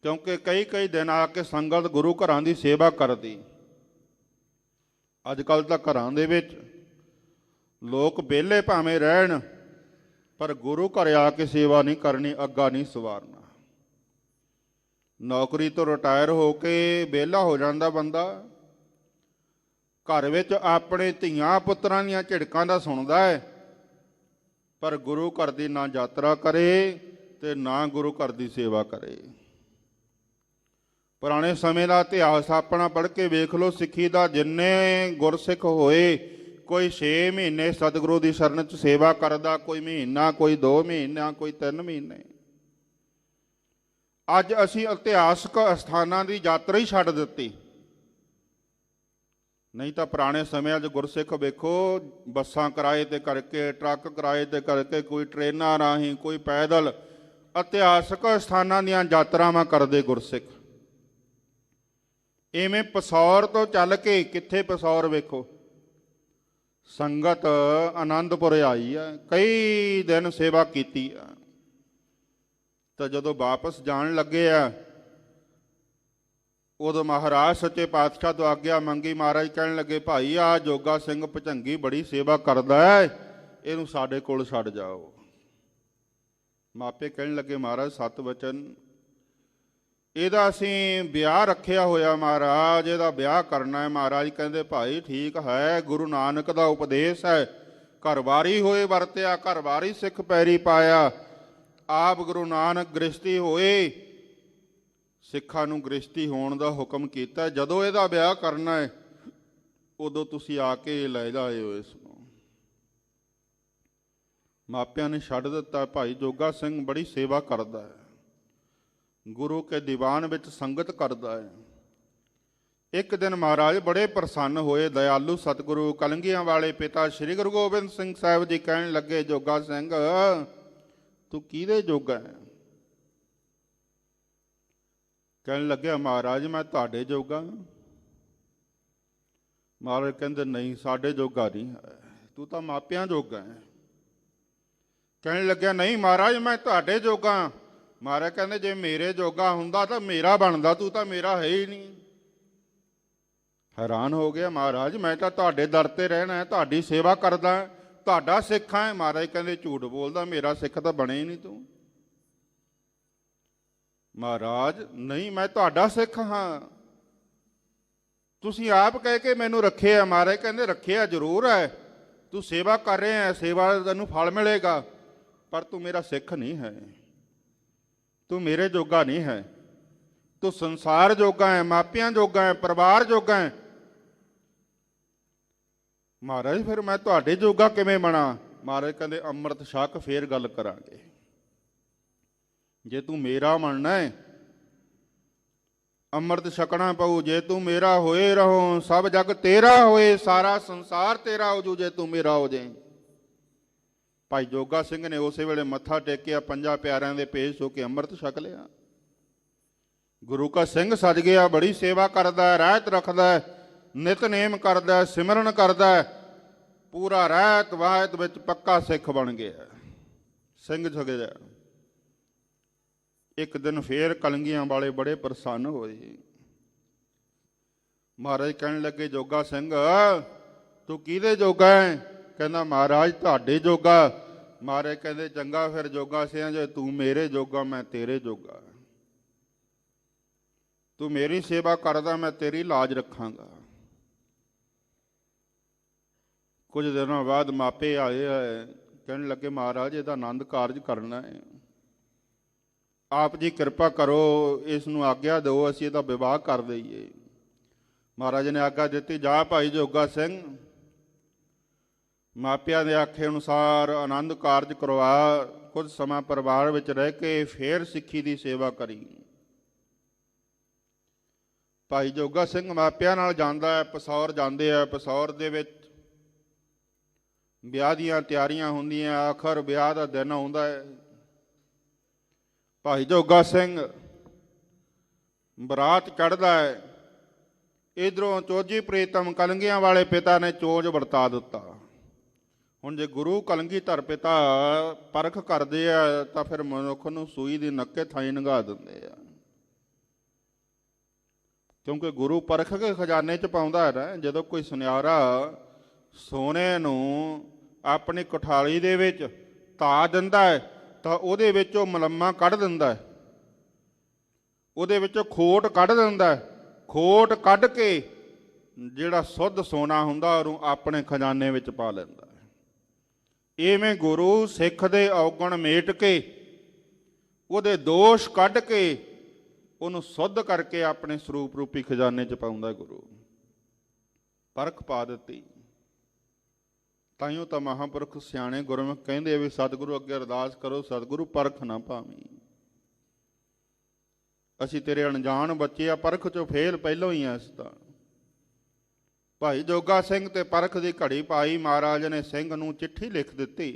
Speaker 3: ਕਿਉਂਕਿ ਕਈ ਦਿਨ ਆ ਕੇ ਸੰਗਤ ਗੁਰੂ ਘਰਾਂ ਦੀ ਸੇਵਾ ਕਰਦੀ। ਅੱਜ ਕੱਲ੍ਹ ਤਾਂ ਘਰਾਂ ਦੇ ਵਿੱਚ ਲੋਕ ਵਿਹਲੇ ਭਾਵੇਂ ਰਹਿਣ, ਪਰ ਗੁਰੂ ਘਰ ਆ ਕੇ ਸੇਵਾ ਨਹੀਂ ਕਰਨੀ, ਅੱਗਾ ਨਹੀਂ ਸਵਾਰਨਾ। ਨੌਕਰੀ ਤੋਂ ਰਿਟਾਇਰ ਹੋ ਕੇ ਵਿਹਲਾ ਹੋ ਜਾਂਦਾ ਬੰਦਾ, ਘਰ ਵਿੱਚ ਆਪਣੇ ਧੀਆਂ ਪੁੱਤਰਾਂ ਦੀਆਂ ਝਿੜਕਾਂ ਦਾ ਸੁਣਦਾ ਹੈ, ਪਰ ਗੁਰੂ ਘਰ ਦੀ ਨਾ ਯਾਤਰਾ ਕਰੇ ਤੇ ਨਾ ਗੁਰੂ ਘਰ ਦੀ ਸੇਵਾ ਕਰੇ। ਪੁਰਾਣੇ ਸਮੇਂ ਦਾ ਇਤਿਹਾਸ ਆਪਣਾ ਪੜ੍ਹ ਕੇ ਵੇਖ ਲਓ। ਸਿੱਖੀ ਦਾ ਜਿੰਨੇ ਗੁਰਸਿੱਖ ਹੋਏ, ਕੋਈ 6 ਮਹੀਨੇ ਸਤਿਗੁਰੂ ਦੀ ਸ਼ਰਨ 'ਚ ਸੇਵਾ ਕਰਦਾ, ਕੋਈ ਮਹੀਨਾ, ਕੋਈ 2 ਮਹੀਨਾ, ਕੋਈ 3 ਮਹੀਨੇ। ਅੱਜ ਅਸੀਂ ਇਤਿਹਾਸਕ ਅਸਥਾਨਾਂ ਦੀ ਯਾਤਰਾ ਹੀ ਛੱਡ ਦਿੱਤੀ। ਨਹੀਂ ਤਾਂ ਪੁਰਾਣੇ ਸਮਿਆਂ 'ਚ ਗੁਰਸਿੱਖ ਵੇਖੋ, ਬੱਸਾਂ ਕਿਰਾਏ 'ਤੇ ਕਰਕੇ, ਟਰੱਕ ਕਿਰਾਏ 'ਤੇ ਕਰਕੇ, ਕੋਈ ਟ੍ਰੇਨਾਂ ਰਾਹੀਂ, ਕੋਈ ਪੈਦਲ ਇਤਿਹਾਸਕ ਸਥਾਨਾਂ ਦੀਆਂ ਯਾਤਰਾਵਾਂ ਕਰਦੇ ਗੁਰਸਿੱਖ। ਇਵੇਂ ਪਸੌਰ ਤੋਂ ਚੱਲ ਕੇ, ਕਿੱਥੇ ਪਸੌਰ ਵੇਖੋ, ਸੰਗਤ ਆਨੰਦਪੁਰ ਆਈ ਆ, ਕਈ ਦਿਨ ਸੇਵਾ ਕੀਤੀ ਆ। ਤਾਂ ਜਦੋਂ ਵਾਪਸ ਜਾਣ ਲੱਗੇ ਆ, ਉਦੋਂ ਮਹਾਰਾਜ ਸੱਚੇ ਪਾਤਸ਼ਾਹ ਤੋਂ ਆਗਿਆ ਮੰਗੀ। ਮਹਾਰਾਜ ਕਹਿਣ ਲੱਗੇ, ਭਾਈ ਆ ਜੋਗਾ ਸਿੰਘ ਭੁਜੰਗੀ ਬੜੀ ਸੇਵਾ ਕਰਦਾ ਹੈ, ਇਹਨੂੰ ਸਾਡੇ ਕੋਲ ਛੱਡ ਜਾਓ। ਮਾਪੇ ਕਹਿਣ ਲੱਗੇ, ਮਹਾਰਾਜ ਸਤ ਵਚਨ, ਇਹਦਾ ਅਸੀਂ ਵਿਆਹ ਰੱਖਿਆ ਹੋਇਆ ਮਹਾਰਾਜ, ਇਹਦਾ ਵਿਆਹ ਕਰਨਾ ਹੈ। ਮਹਾਰਾਜ ਕਹਿੰਦੇ, ਭਾਈ ਠੀਕ ਹੈ, ਗੁਰੂ ਨਾਨਕ ਦਾ ਉਪਦੇਸ਼ ਹੈ, ਘਰਵਾਰੀ ਹੋਏ ਵਰਤਿਆ, ਘਰਵਾਰੀ ਸਿੱਖ ਪੈਰੀ ਪਾਇਆ। ਆਪ ਗੁਰੂ ਨਾਨਕ ਗ੍ਰਸਤੀ ਹੋਏ, ਸਿੱਖਾਂ ਨੂੰ ਗ੍ਰਸਤੀ ਹੋਣ ਦਾ ਹੁਕਮ ਕੀਤਾ। ਜਦੋਂ ਇਹਦਾ ਵਿਆਹ ਕਰਨਾ ਹੈ, ਉਦੋਂ ਤੁਸੀਂ ਆ ਕੇ ਲੈ ਜਾਇਓ ਇਸ ਨੂੰ। ਮਾਪਿਆਂ ਨੇ ਛੱਡ ਦਿੱਤਾ। ਭਾਈ ਜੋਗਾ ਸਿੰਘ ਬੜੀ ਸੇਵਾ ਕਰਦਾ ਹੈ, ਗੁਰੂ ਕੇ ਦੀਵਾਨ ਵਿੱਚ ਸੰਗਤ ਕਰਦਾ ਹੈ। ਇੱਕ ਦਿਨ ਮਹਾਰਾਜ ਬੜੇ ਪ੍ਰਸੰਨ ਹੋਏ। ਦਇਆਲੂ ਸਤਿਗੁਰੂ ਕਲੰਗੀਆਂ ਵਾਲੇ ਪਿਤਾ ਸ੍ਰੀ ਗੁਰੂ ਗੋਬਿੰਦ ਸਿੰਘ ਸਾਹਿਬ ਜੀ ਕਹਿਣ ਲੱਗੇ, ਜੋਗਾ ਸਿੰਘ ਤੂੰ ਕਿਹਦੇ ਜੋਗਾ ਹੈ? ਕਹਿਣ ਲੱਗਿਆ, ਮਹਾਰਾਜ ਮੈਂ ਤੁਹਾਡੇ ਜੋਗਾ। ਮਹਾਰਾਜ ਕਹਿੰਦੇ, ਨਹੀਂ ਸਾਡੇ ਜੋਗਾ ਨਹੀਂ ਹੈ, ਤੂੰ ਤਾਂ ਮਾਪਿਆਂ ਜੋਗਾ ਹੈ। ਕਹਿਣ ਲੱਗਿਆ, ਨਹੀਂ ਮਹਾਰਾਜ ਮੈਂ ਤੁਹਾਡੇ ਜੋਗਾ। ਮਹਾਰਾਜ ਕਹਿੰਦੇ, ਜੇ ਮੇਰੇ ਜੋਗਾ ਹੁੰਦਾ ਤਾਂ ਮੇਰਾ ਬਣਦਾ, ਤੂੰ ਤਾਂ ਮੇਰਾ ਹੈ ਹੀ ਨਹੀਂ। ਹੈਰਾਨ ਹੋ ਗਿਆ ਮਹਾਰਾਜ, ਮੈਂ ਤਾਂ ਤੁਹਾਡੇ ਦਰ ਤੇ ਰਹਿਣਾ ਹੈ, ਤੁਹਾਡੀ ਸੇਵਾ ਕਰਦਾ, ਤੁਹਾਡਾ ਸਿੱਖ ਹੈ। ਮਹਾਰਾਜ ਕਹਿੰਦੇ, ਝੂਠ ਬੋਲਦਾ, ਮੇਰਾ ਸਿੱਖ ਤਾਂ ਬਣੇ ਹੀ ਨਹੀਂ ਤੂੰ। ਮਹਾਰਾਜ, ਨਹੀਂ ਮੈਂ ਤੁਹਾਡਾ ਸਿੱਖ ਹਾਂ, ਤੁਸੀਂ ਆਪ ਕਹਿ ਕੇ ਮੈਨੂੰ ਰੱਖਿਆ। ਮਹਾਰਾਜ ਕਹਿੰਦੇ, ਰੱਖਿਆ ਜ਼ਰੂਰ ਹੈ, ਤੂੰ ਸੇਵਾ ਕਰ ਰਿਹਾ ਹੈ, ਸੇਵਾ ਦਾ ਤੈਨੂੰ ਫਲ ਮਿਲੇਗਾ, ਪਰ ਤੂੰ ਮੇਰਾ ਸਿੱਖ ਨਹੀਂ ਹੈ, ਤੂੰ ਮੇਰੇ ਜੋਗਾ ਨਹੀਂ ਹੈ, ਤੂੰ ਸੰਸਾਰ ਜੋਗਾ ਹੈ, ਮਾਪਿਆਂ ਜੋਗਾ ਹੈ, ਪਰਿਵਾਰ ਜੋਗਾ ਹੈ। ਮਹਾਰਾਜ ਫਿਰ ਮੈਂ ਤੁਹਾਡੇ ਜੋਗਾ ਕਿਵੇਂ ਬਣਾ? ਮਹਾਰਾਜ ਕਹਿੰਦੇ, ਅੰਮ੍ਰਿਤ ਛਕ ਫੇਰ ਗੱਲ ਕਰਾਂਗੇ। ਜੇ ਤੂੰ ਮੇਰਾ ਮੰਨਣਾ ਹੈ, ਅੰਮ੍ਰਿਤ ਛਕਣਾ ਪਊ। ਜੇ ਤੂੰ ਮੇਰਾ ਹੋਏ ਰਹੋ, ਸਭ ਜਗ ਤੇਰਾ ਹੋਏ, ਸਾਰਾ ਸੰਸਾਰ ਤੇਰਾ ਹੋ ਜੂ ਜੇ ਤੂੰ ਮੇਰਾ ਹੋ ਜਾਏ। ਭਾਈ ਜੋਗਾ ਸਿੰਘ ਨੇ ਉਸੇ ਵੇਲੇ ਮੱਥਾ ਟੇਕਿਆ, 5 ਪਿਆਰਿਆਂ ਦੇ ਪੇਸ਼ ਹੋ ਕੇ ਅੰਮ੍ਰਿਤ ਛਕ ਲਿਆ। ਗੁਰੂ ਕਾ ਸਿੰਘ ਸਜ ਗਿਆ, ਬੜੀ ਸੇਵਾ ਕਰਦਾ, ਰਹਿਤ ਰੱਖਦਾ, ਨਿਤਨੇਮ ਕਰਦਾ, ਸਿਮਰਨ ਕਰਦਾ, ਪੂਰਾ ਰਹਿਤ ਵਾਹਿਤ ਵਿੱਚ ਪੱਕਾ ਸਿੱਖ ਬਣ ਗਿਆ, ਸਿੰਘ ਛਕ ਗਿਆ। ਇੱਕ ਦਿਨ ਫੇਰ ਕਲੰਗੀਆਂ ਵਾਲੇ ਬੜੇ ਪ੍ਰਸੰਨ ਹੋਏ। ਮਹਾਰਾਜ ਕਹਿਣ ਲੱਗੇ, ਜੋਗਾ ਸਿੰਘ ਤੂੰ ਕਿਹਦੇ ਜੋਗਾ ਹੈ? ਕਹਿੰਦਾ, ਮਹਾਰਾਜ ਤੁਹਾਡੇ ਜੋਗਾ। ਮਹਾਰਾਜ ਕਹਿੰਦੇ, ਚੰਗਾ ਫਿਰ ਜੋਗਾ ਸਿੰਘ, ਜੇ ਤੂੰ ਮੇਰੇ ਜੋਗਾ ਮੈਂ ਤੇਰੇ ਜੋਗਾ। ਤੂੰ ਮੇਰੀ ਸੇਵਾ ਕਰਦਾ, ਮੈਂ ਤੇਰੀ ਲਾਜ ਰੱਖਾਂਗਾ। ਕੁਝ ਦਿਨਾਂ ਬਾਅਦ ਮਾਪੇ ਆਏ ਹੈ, ਕਹਿਣ ਲੱਗੇ ਮਹਾਰਾਜ ਇਹਦਾ ਆਨੰਦ ਕਾਰਜ ਕਰਨਾ ਹੈ, ਆਪ ਜੀ ਕਿਰਪਾ ਕਰੋ, ਇਸ ਨੂੰ ਆਗਿਆ ਦਿਓ, ਅਸੀਂ ਇਹਦਾ ਵਿਵਾਹ ਕਰ ਦਈਏ। ਮਹਾਰਾਜ ਨੇ ਆਗਿਆ ਦਿੱਤੀ, ਜਾ ਭਾਈ ਜੋਗਾ ਸਿੰਘ, ਮਾਪਿਆਂ ਦੇ ਆਖੇ ਅਨੁਸਾਰ ਆਨੰਦ ਕਾਰਜ ਕਰਵਾ, ਕੁਝ ਸਮਾਂ ਪਰਿਵਾਰ ਵਿੱਚ ਰਹਿ ਕੇ ਫੇਰ ਸਿੱਖੀ ਦੀ ਸੇਵਾ ਕਰੀ। ਭਾਈ ਜੋਗਾ ਸਿੰਘ ਮਾਪਿਆਂ ਨਾਲ ਜਾਂਦਾ ਹੈ, ਪਸੌਰ ਜਾਂਦੇ ਆ। ਪਸੌਰ ਦੇ ਵਿੱਚ ਵਿਆਹ ਦੀਆਂ ਤਿਆਰੀਆਂ ਹੁੰਦੀਆਂ, ਆਖਰ ਵਿਆਹ ਦਾ ਦਿਨ ਆਉਂਦਾ ਹੈ। ਭਾਈ ਜੋਗਾ ਸਿੰਘ ਬਰਾਤ ਚੜ੍ਹਦਾ ਹੈ, ਇਧਰੋਂ ਚੋਜੀ ਪ੍ਰੀਤਮ ਕਲੰਗੀਆਂ ਵਾਲੇ ਪਿਤਾ ਨੇ ਚੋਜ ਵਰਤਾ ਦਿੱਤਾ। ਹੁਣ ਜੇ ਗੁਰੂ ਕਲੰਗੀਧਰ ਪਿਤਾ ਪਰਖ ਕਰਦੇ ਆ ਤਾਂ ਫਿਰ ਮਨੁੱਖ ਨੂੰ ਸੂਈ ਦੀ ਨੱਕੇ ਥਾਈ ਨੰਗਾ ਦਿੰਦੇ ਆ, ਕਿਉਂਕਿ ਗੁਰੂ ਪਰਖ ਕੇ ਖਜ਼ਾਨੇ 'ਚ ਪਾਉਂਦਾ ਹੈ ਨਾ। ਜਦੋਂ ਕੋਈ ਸੁਨਿਆਰਾ ਸੋਨੇ ਨੂੰ ਆਪਣੀ ਕੋਠਾਲੀ ਦੇ ਵਿੱਚ ਧਾ ਦਿੰਦਾ ਹੈ ਤਾਂ ਉਹਦੇ ਵਿੱਚੋਂ ਮਲੰਮਾ ਕੱਢ ਦਿੰਦਾ ਹੈ, ਉਹਦੇ ਵਿੱਚੋਂ ਖੋਟ ਕੱਢ ਦਿੰਦਾ ਹੈ। ਖੋਟ ਕੱਢ ਕੇ ਜਿਹੜਾ ਸੁੱਧ ਸੋਨਾ ਹੁੰਦਾ ਉਹਨੂੰ ਆਪਣੇ ਖਜ਼ਾਨੇ ਵਿੱਚ ਪਾ ਲੈਂਦਾ ਹੈ। ਇਵੇਂ ਗੁਰੂ ਸਿੱਖ ਦੇ ਔਗਣ ਮੇਟ ਕੇ, ਉਹਦੇ ਦੋਸ਼ ਕੱਢ ਕੇ, ਉਹਨੂੰ ਸੁੱਧ ਕਰਕੇ ਆਪਣੇ ਸਰੂਪ ਰੂਪੀ ਖਜ਼ਾਨੇ 'ਚ ਪਾਉਂਦਾ ਗੁਰੂ। ਪਰਖ ਪਾ ਦਿੱਤੀ। ਤਾਈਓ ਤਾਂ ਮਹਾਂਪੁਰਖ ਸਿਆਣੇ ਗੁਰਮੁਖ ਕਹਿੰਦੇ ਵੀ ਸਤਿਗੁਰੂ ਅੱਗੇ ਅਰਦਾਸ ਕਰੋ, ਸਤਿਗੁਰੂ ਪਰਖ ਨਾ ਪਾਵੀਂ, ਅਸੀਂ ਤੇਰੇ ਅਣਜਾਣ ਬੱਚੇ ਆ, ਪਰਖ 'ਚੋਂ ਫੇਲ ਪਹਿਲੋਂ ਹੀ ਆ ਅਸੀਂ ਤਾਂ। ਭਾਈ ਜੋਗਾ ਸਿੰਘ ਤੇ ਪਰਖ ਦੀ ਘੜੀ ਪਾਈ। ਮਹਾਰਾਜ ਨੇ ਸਿੰਘ ਨੂੰ ਚਿੱਠੀ ਲਿਖ ਦਿੱਤੀ,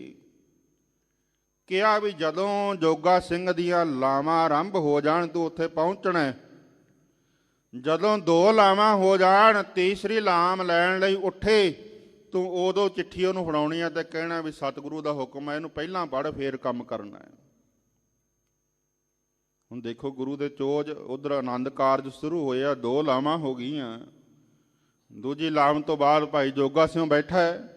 Speaker 3: ਕਿਹਾ ਵੀ ਜਦੋਂ ਜੋਗਾ ਸਿੰਘ ਦੀਆਂ ਲਾਵਾਂ ਆਰੰਭ ਹੋ ਜਾਣ ਤੂੰ ਉੱਥੇ ਪਹੁੰਚਣਾ। ਜਦੋਂ 2 ਲਾਵਾਂ ਹੋ ਜਾਣ, ਤੀਸਰੀ ਲਾਮ ਲੈਣ ਲਈ ਉੱਠੇ, ਤੂੰ ਉਦੋਂ ਚਿੱਠੀ ਉਹਨੂੰ ਫੜਾਉਣੀ ਆ ਤੇ ਕਹਿਣਾ ਵੀ ਸਤਿਗੁਰੂ ਦਾ ਹੁਕਮ ਹੈ, ਇਹਨੂੰ ਪਹਿਲਾਂ ਪੜ੍ਹ ਫੇਰ ਕੰਮ ਕਰਨਾ ਹੈ। ਹੁਣ ਦੇਖੋ ਗੁਰੂ ਦੇ ਚੋਜ, ਉਧਰ ਆਨੰਦ ਕਾਰਜ ਸ਼ੁਰੂ ਹੋਇਆ, 2 ਲਾਵਾਂ ਹੋ ਗਈਆਂ। ਦੂਜੀ ਲਾਮ ਤੋਂ ਬਾਅਦ ਭਾਈ ਜੋਗਾ ਸਿੰਘ ਬੈਠਾ ਹੈ,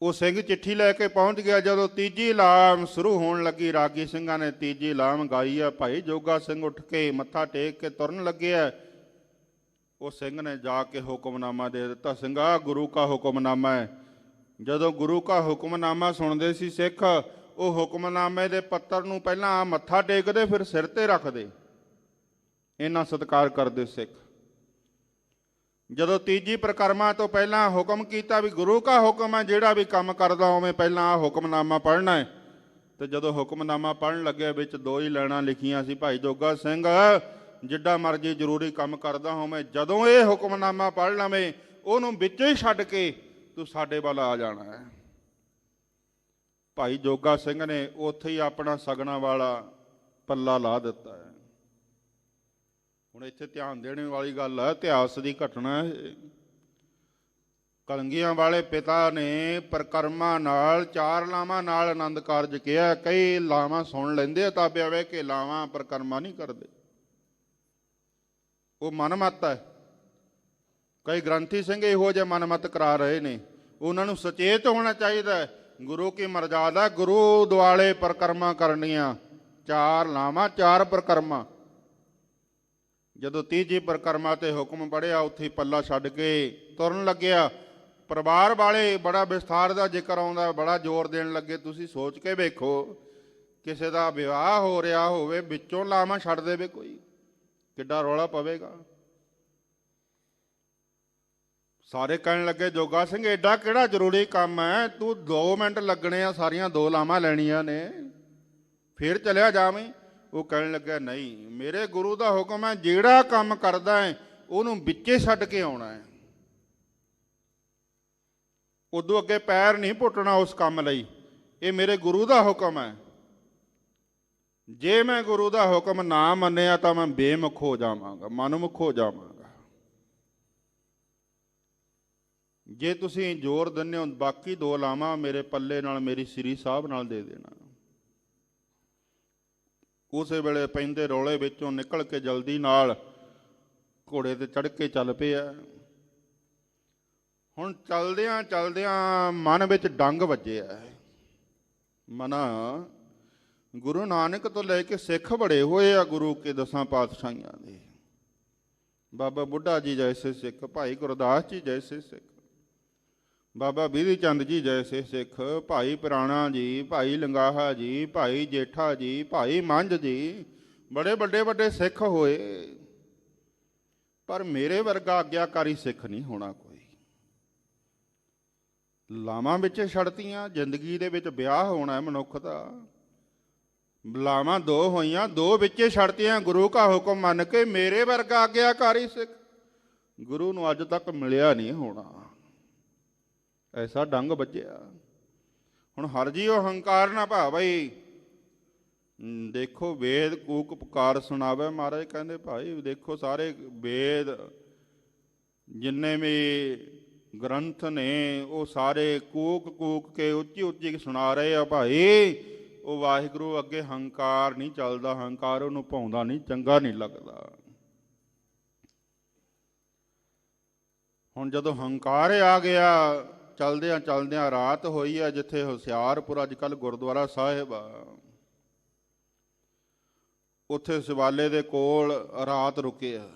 Speaker 3: ਉਹ ਸਿੰਘ ਚਿੱਠੀ ਲੈ ਕੇ ਪਹੁੰਚ ਗਿਆ। ਜਦੋਂ ਤੀਜੀ ਲਾਮ ਸ਼ੁਰੂ ਹੋਣ ਲੱਗੀ, ਰਾਗੀ ਸਿੰਘਾਂ ਨੇ ਤੀਜੀ ਲਾਮ ਗਾਈ ਆ। ਭਾਈ ਜੋਗਾ ਸਿੰਘ ਉੱਠ ਕੇ ਮੱਥਾ ਟੇਕ ਕੇ ਤੁਰਨ ਲੱਗਿਆ। ਉਹ ਸਿੰਘ ਨੇ ਜਾ ਕੇ ਹੁਕਮਨਾਮਾ ਦੇ ਦਿੱਤਾ, ਸਿੰਘਾ ਗੁਰੂ ਕਾ ਹੁਕਮਨਾਮਾ ਹੈ। ਜਦੋਂ ਗੁਰੂ ਕਾ ਹੁਕਮਨਾਮਾ ਸੁਣਦੇ ਸੀ ਸਿੱਖ, ਉਹ ਹੁਕਮਨਾਮੇ ਦੇ ਪੱਤਰ ਨੂੰ ਪਹਿਲਾਂ ਮੱਥਾ ਟੇਕਦੇ, ਫਿਰ ਸਿਰ ਤੇ ਰੱਖਦੇ, ਇੰਨਾ ਸਤਿਕਾਰ ਕਰਦੇ ਸਿੱਖ। ਜਦੋਂ ਤੀਜੀ ਪ੍ਰਕਰਮਾ ਤੋਂ ਪਹਿਲਾਂ ਹੁਕਮ ਕੀਤਾ ਵੀ ਗੁਰੂ ਕਾ ਹੁਕਮ ਹੈ, ਜਿਹੜਾ ਵੀ ਕੰਮ ਕਰਦਾ ਹੋਵੇ ਪਹਿਲਾਂ ਹੁਕਮਨਾਮਾ ਪੜ੍ਹਨਾ ਹੈ। ਤੇ ਜਦੋਂ ਹੁਕਮਨਾਮਾ ਪੜ੍ਹਨ ਲੱਗੇ, ਵਿੱਚ 2 ਹੀ ਲਾਈਨਾਂ ਲਿਖੀਆਂ ਸੀ, ਭਾਈ ਜੋਗਾ ਸਿੰਘ ਜਿੱਡਾ ਮਰਜ਼ੀ ਜ਼ਰੂਰੀ ਕੰਮ ਕਰਦਾ ਹੋਵੇਂ, ਜਦੋਂ ਇਹ ਹੁਕਮਨਾਮਾ ਪੜ੍ਹ ਲਵੇਂ ਉਹਨੂੰ ਵਿੱਚੋਂ ਹੀ ਛੱਡ ਕੇ ਤੂੰ ਸਾਡੇ ਵੱਲ ਆ ਜਾਣਾ ਹੈ। ਭਾਈ ਜੋਗਾ ਸਿੰਘ ਨੇ ਉੱਥੇ ਹੀ ਆਪਣਾ ਸਗਣਾ ਵਾਲਾ ਪੱਲਾ ਲਾ ਦਿੱਤਾ ਹੈ। ਹੁਣ ਇੱਥੇ ਧਿਆਨ ਦੇਣ ਵਾਲੀ ਗੱਲ ਹੈ, ਇਤਿਹਾਸ ਦੀ ਘਟਨਾ ਹੈ। ਕਲੰਗੀਆਂ ਵਾਲੇ ਪਿਤਾ ਨੇ ਪ੍ਰਕਰਮਾਂ ਨਾਲ, 4 ਲਾਵਾਂ ਨਾਲ ਆਨੰਦ ਕਾਰਜ ਕਿਹਾ। ਕਈ ਲਾਵਾਂ ਸੁਣ ਲੈਂਦੇ ਆ ਤਾਬਿਆ ਵੇ ਕਿ ਲਾਵਾਂ ਪ੍ਰਕਰਮਾਂ ਨਹੀਂ ਕਰਦੇ, ਉਹ ਮਨਮੱਤ ਹੈ। ਕਈ ਗ੍ਰੰਥੀ ਸਿੰਘ ਇਹੋ ਜਿਹੇ ਮਨਮੱਤ ਕਰਾ ਰਹੇ ਨੇ, ਉਹਨਾਂ ਨੂੰ ਸੁਚੇਤ ਹੋਣਾ ਚਾਹੀਦਾ ਹੈ। ਗੁਰੂ ਕੀ ਮਰਜ਼ਾਦਾ, ਗੁਰੂ ਦੁਆਲੇ ਪ੍ਰਕਰਮਾਂ ਕਰਨੀਆਂ, 4 ਲਾਵਾਂ 4 ਪ੍ਰਕਰਮਾਂ। ਜਦੋਂ ਤੀਜੀ ਪ੍ਰਕਰਮਾ ਤੇ ਹੁਕਮ ਪੜ੍ਹਿਆ, ਉੱਥੇ ਪੱਲਾ ਛੱਡ ਕੇ ਤੁਰਨ ਲੱਗਿਆ। ਪਰਿਵਾਰ ਵਾਲੇ ਬੜਾ ਵਿਸਥਾਰ ਦਾ ਜ਼ਿਕਰ ਆਉਂਦਾ, ਬੜਾ ਜ਼ੋਰ ਦੇਣ ਲੱਗੇ। ਤੁਸੀਂ ਸੋਚ ਕੇ ਵੇਖੋ, ਕਿਸੇ ਦਾ ਵਿਆਹ ਹੋ ਰਿਹਾ ਹੋਵੇ, ਵਿੱਚੋਂ ਲਾਵਾਂ ਛੱਡ ਦੇਵੇ ਕੋਈ, ਕਿੱਡਾ ਰੌਲਾ ਪਵੇਗਾ। ਸਾਰੇ ਕਹਿਣ ਲੱਗੇ ਜੋਗਾ ਸਿੰਘ ਐਡਾ ਕਿਹੜਾ ਜ਼ਰੂਰੀ ਕੰਮ ਹੈ, ਤੂੰ 2 ਮਿੰਟ ਲੱਗਣੇ ਆ, ਸਾਰੀਆਂ 2 ਲਾਵਾਂ ਲੈਣੀਆਂ ਨੇ, ਫਿਰ ਚਲਿਆ ਜਾਵੇਂ। ਉਹ ਕਹਿਣ ਲੱਗਾ ਨਹੀਂ, ਮੇਰੇ ਗੁਰੂ ਦਾ ਹੁਕਮ ਹੈ, ਜਿਹੜਾ ਕੰਮ ਕਰਦਾ ਹੈ ਉਹਨੂੰ ਵਿੱਚੇ ਛੱਡ ਕੇ ਆਉਣਾ ਹੈ, ਉਦੋਂ ਅੱਗੇ ਪੈਰ ਨਹੀਂ ਪੁੱਟਣਾ ਉਸ ਕੰਮ ਲਈ। ਇਹ ਮੇਰੇ ਗੁਰੂ ਦਾ ਹੁਕਮ ਹੈ। ਜੇ ਮੈਂ ਗੁਰੂ ਦਾ ਹੁਕਮ ਨਾ ਮੰਨਿਆ ਤਾਂ ਮੈਂ ਬੇਮੁਖ ਹੋ ਜਾਵਾਂਗਾ, ਮਨਮੁਖ ਹੋ ਜਾਵਾਂਗਾ। ਜੇ ਤੁਸੀਂ ਜ਼ੋਰ ਦਿੰਦੇ ਹੋ, ਬਾਕੀ 2 ਲਾਵਾਂ ਮੇਰੇ ਪੱਲੇ ਨਾਲ, ਮੇਰੀ ਸ੍ਰੀ ਸਾਹਿਬ ਨਾਲ ਦੇ ਦੇਣਾ। ਉਸੇ ਵੇਲੇ ਪੈਂਦੇ ਰੌਲੇ ਵਿੱਚੋਂ ਨਿਕਲ ਕੇ ਜਲਦੀ ਨਾਲ ਘੋੜੇ ਤੇ ਚੜ੍ਹ ਕੇ ਚੱਲ ਪਿਆ। ਹੁਣ ਚਲਦਿਆਂ ਚਲਦਿਆਂ ਮਨ ਵਿੱਚ ਡੰਗ ਵੱਜਿਆ। ਮਨਾ ਗੁਰੂ ਨਾਨਕ ਤੋਂ ਲੈ ਕੇ ਸਿੱਖ ਬੜੇ ਹੋਏ ਆ, ਗੁਰੂ ਕੇ 10 ਪਾਤਸ਼ਾਹੀਆਂ ਦੇ, ਬਾਬਾ ਬੁੱਢਾ ਜੀ ਜੈਸੇ ਸਿੱਖ, ਭਾਈ ਗੁਰਦਾਸ ਜੀ ਜੈਸੇ ਸਿੱਖ, ਬਾਬਾ ਬਿਧੀ ਚੰਦ ਜੀ ਜੈਸੇ ਸਿੱਖ, ਭਾਈ ਪੁਰਾਣਾ ਜੀ, ਭਾਈ ਲੰਗਾਹਾ ਜੀ, ਭਾਈ ਜੇਠਾ ਜੀ, ਭਾਈ ਮੰਝ ਜੀ, ਬੜੇ ਵੱਡੇ ਵੱਡੇ ਸਿੱਖ ਹੋਏ, ਪਰ ਮੇਰੇ ਵਰਗਾ ਆਗਿਆਕਾਰੀ ਸਿੱਖ ਨਹੀਂ ਹੋਣਾ ਕੋਈ। ਲਾਵਾਂ ਵਿੱਚ ਛੜਤੀਆਂ, ਜ਼ਿੰਦਗੀ ਦੇ ਵਿੱਚ ਵਿਆਹ ਹੋਣਾ ਹੈ ਮਨੁੱਖ ਦਾ, ਲਾਵਾਂ ਦੋ ਹੋਈਆਂ, ਦੋ ਵਿੱਚੇ ਛੜਤੀਆਂ, ਗੁਰੂ ਕਾ ਹੁਕਮ ਮੰਨ ਕੇ ਮੇਰੇ ਵਰਗਾ ਆਗਿਆਕਾਰੀ ਸਿੱਖ ਗੁਰੂ ਨੂੰ ਅੱਜ ਤੱਕ ਮਿਲਿਆ ਨਹੀਂ ਹੋਣਾ। ਐਸਾ ਡੰਗ ਵੱਜਿਆ। ਹੁਣ ਹਰ ਜੀਉ ਹੰਕਾਰ ਨਾ ਭਾਵਈ, ਦੇਖੋ ਵੇਦ ਕੂਕ ਪੁਕਾਰ ਸੁਣਾਵੇ। ਮਹਾਰਾਜ ਕਹਿੰਦੇ ਭਾਈ ਦੇਖੋ ਸਾਰੇ ਵੇਦ ਜਿੰਨੇ ਵੀ ਗ੍ਰੰਥ ਨੇ ਉਹ ਸਾਰੇ ਕੂਕ ਕੂਕ ਕੇ ਉੱਚੀ ਉੱਚੀ ਸੁਣਾ ਰਹੇ ਆ ਭਾਈ। ਉਹ ਵਾਹਿਗੁਰੂ ਅੱਗੇ ਹੰਕਾਰ ਨਹੀਂ ਚੱਲਦਾ, ਹੰਕਾਰ ਉਹਨੂੰ ਭਾਉਂਦਾ ਨਹੀਂ, ਚੰਗਾ ਨਹੀਂ ਲੱਗਦਾ। ਹੁਣ ਜਦੋਂ ਹੰਕਾਰ ਆ ਗਿਆ, ਚਲਦਿਆਂ ਚਲਦਿਆਂ ਰਾਤ ਹੋਈ ਆ ਜਿੱਥੇ ਹੁਸ਼ਿਆਰਪੁਰ ਅੱਜ ਕੱਲ੍ਹ ਗੁਰਦੁਆਰਾ ਸਾਹਿਬ ਆ, ਉੱਥੇ ਸ਼ਿਵਾਲੇ ਦੇ ਕੋਲ ਰਾਤ ਰੁਕਿਆ।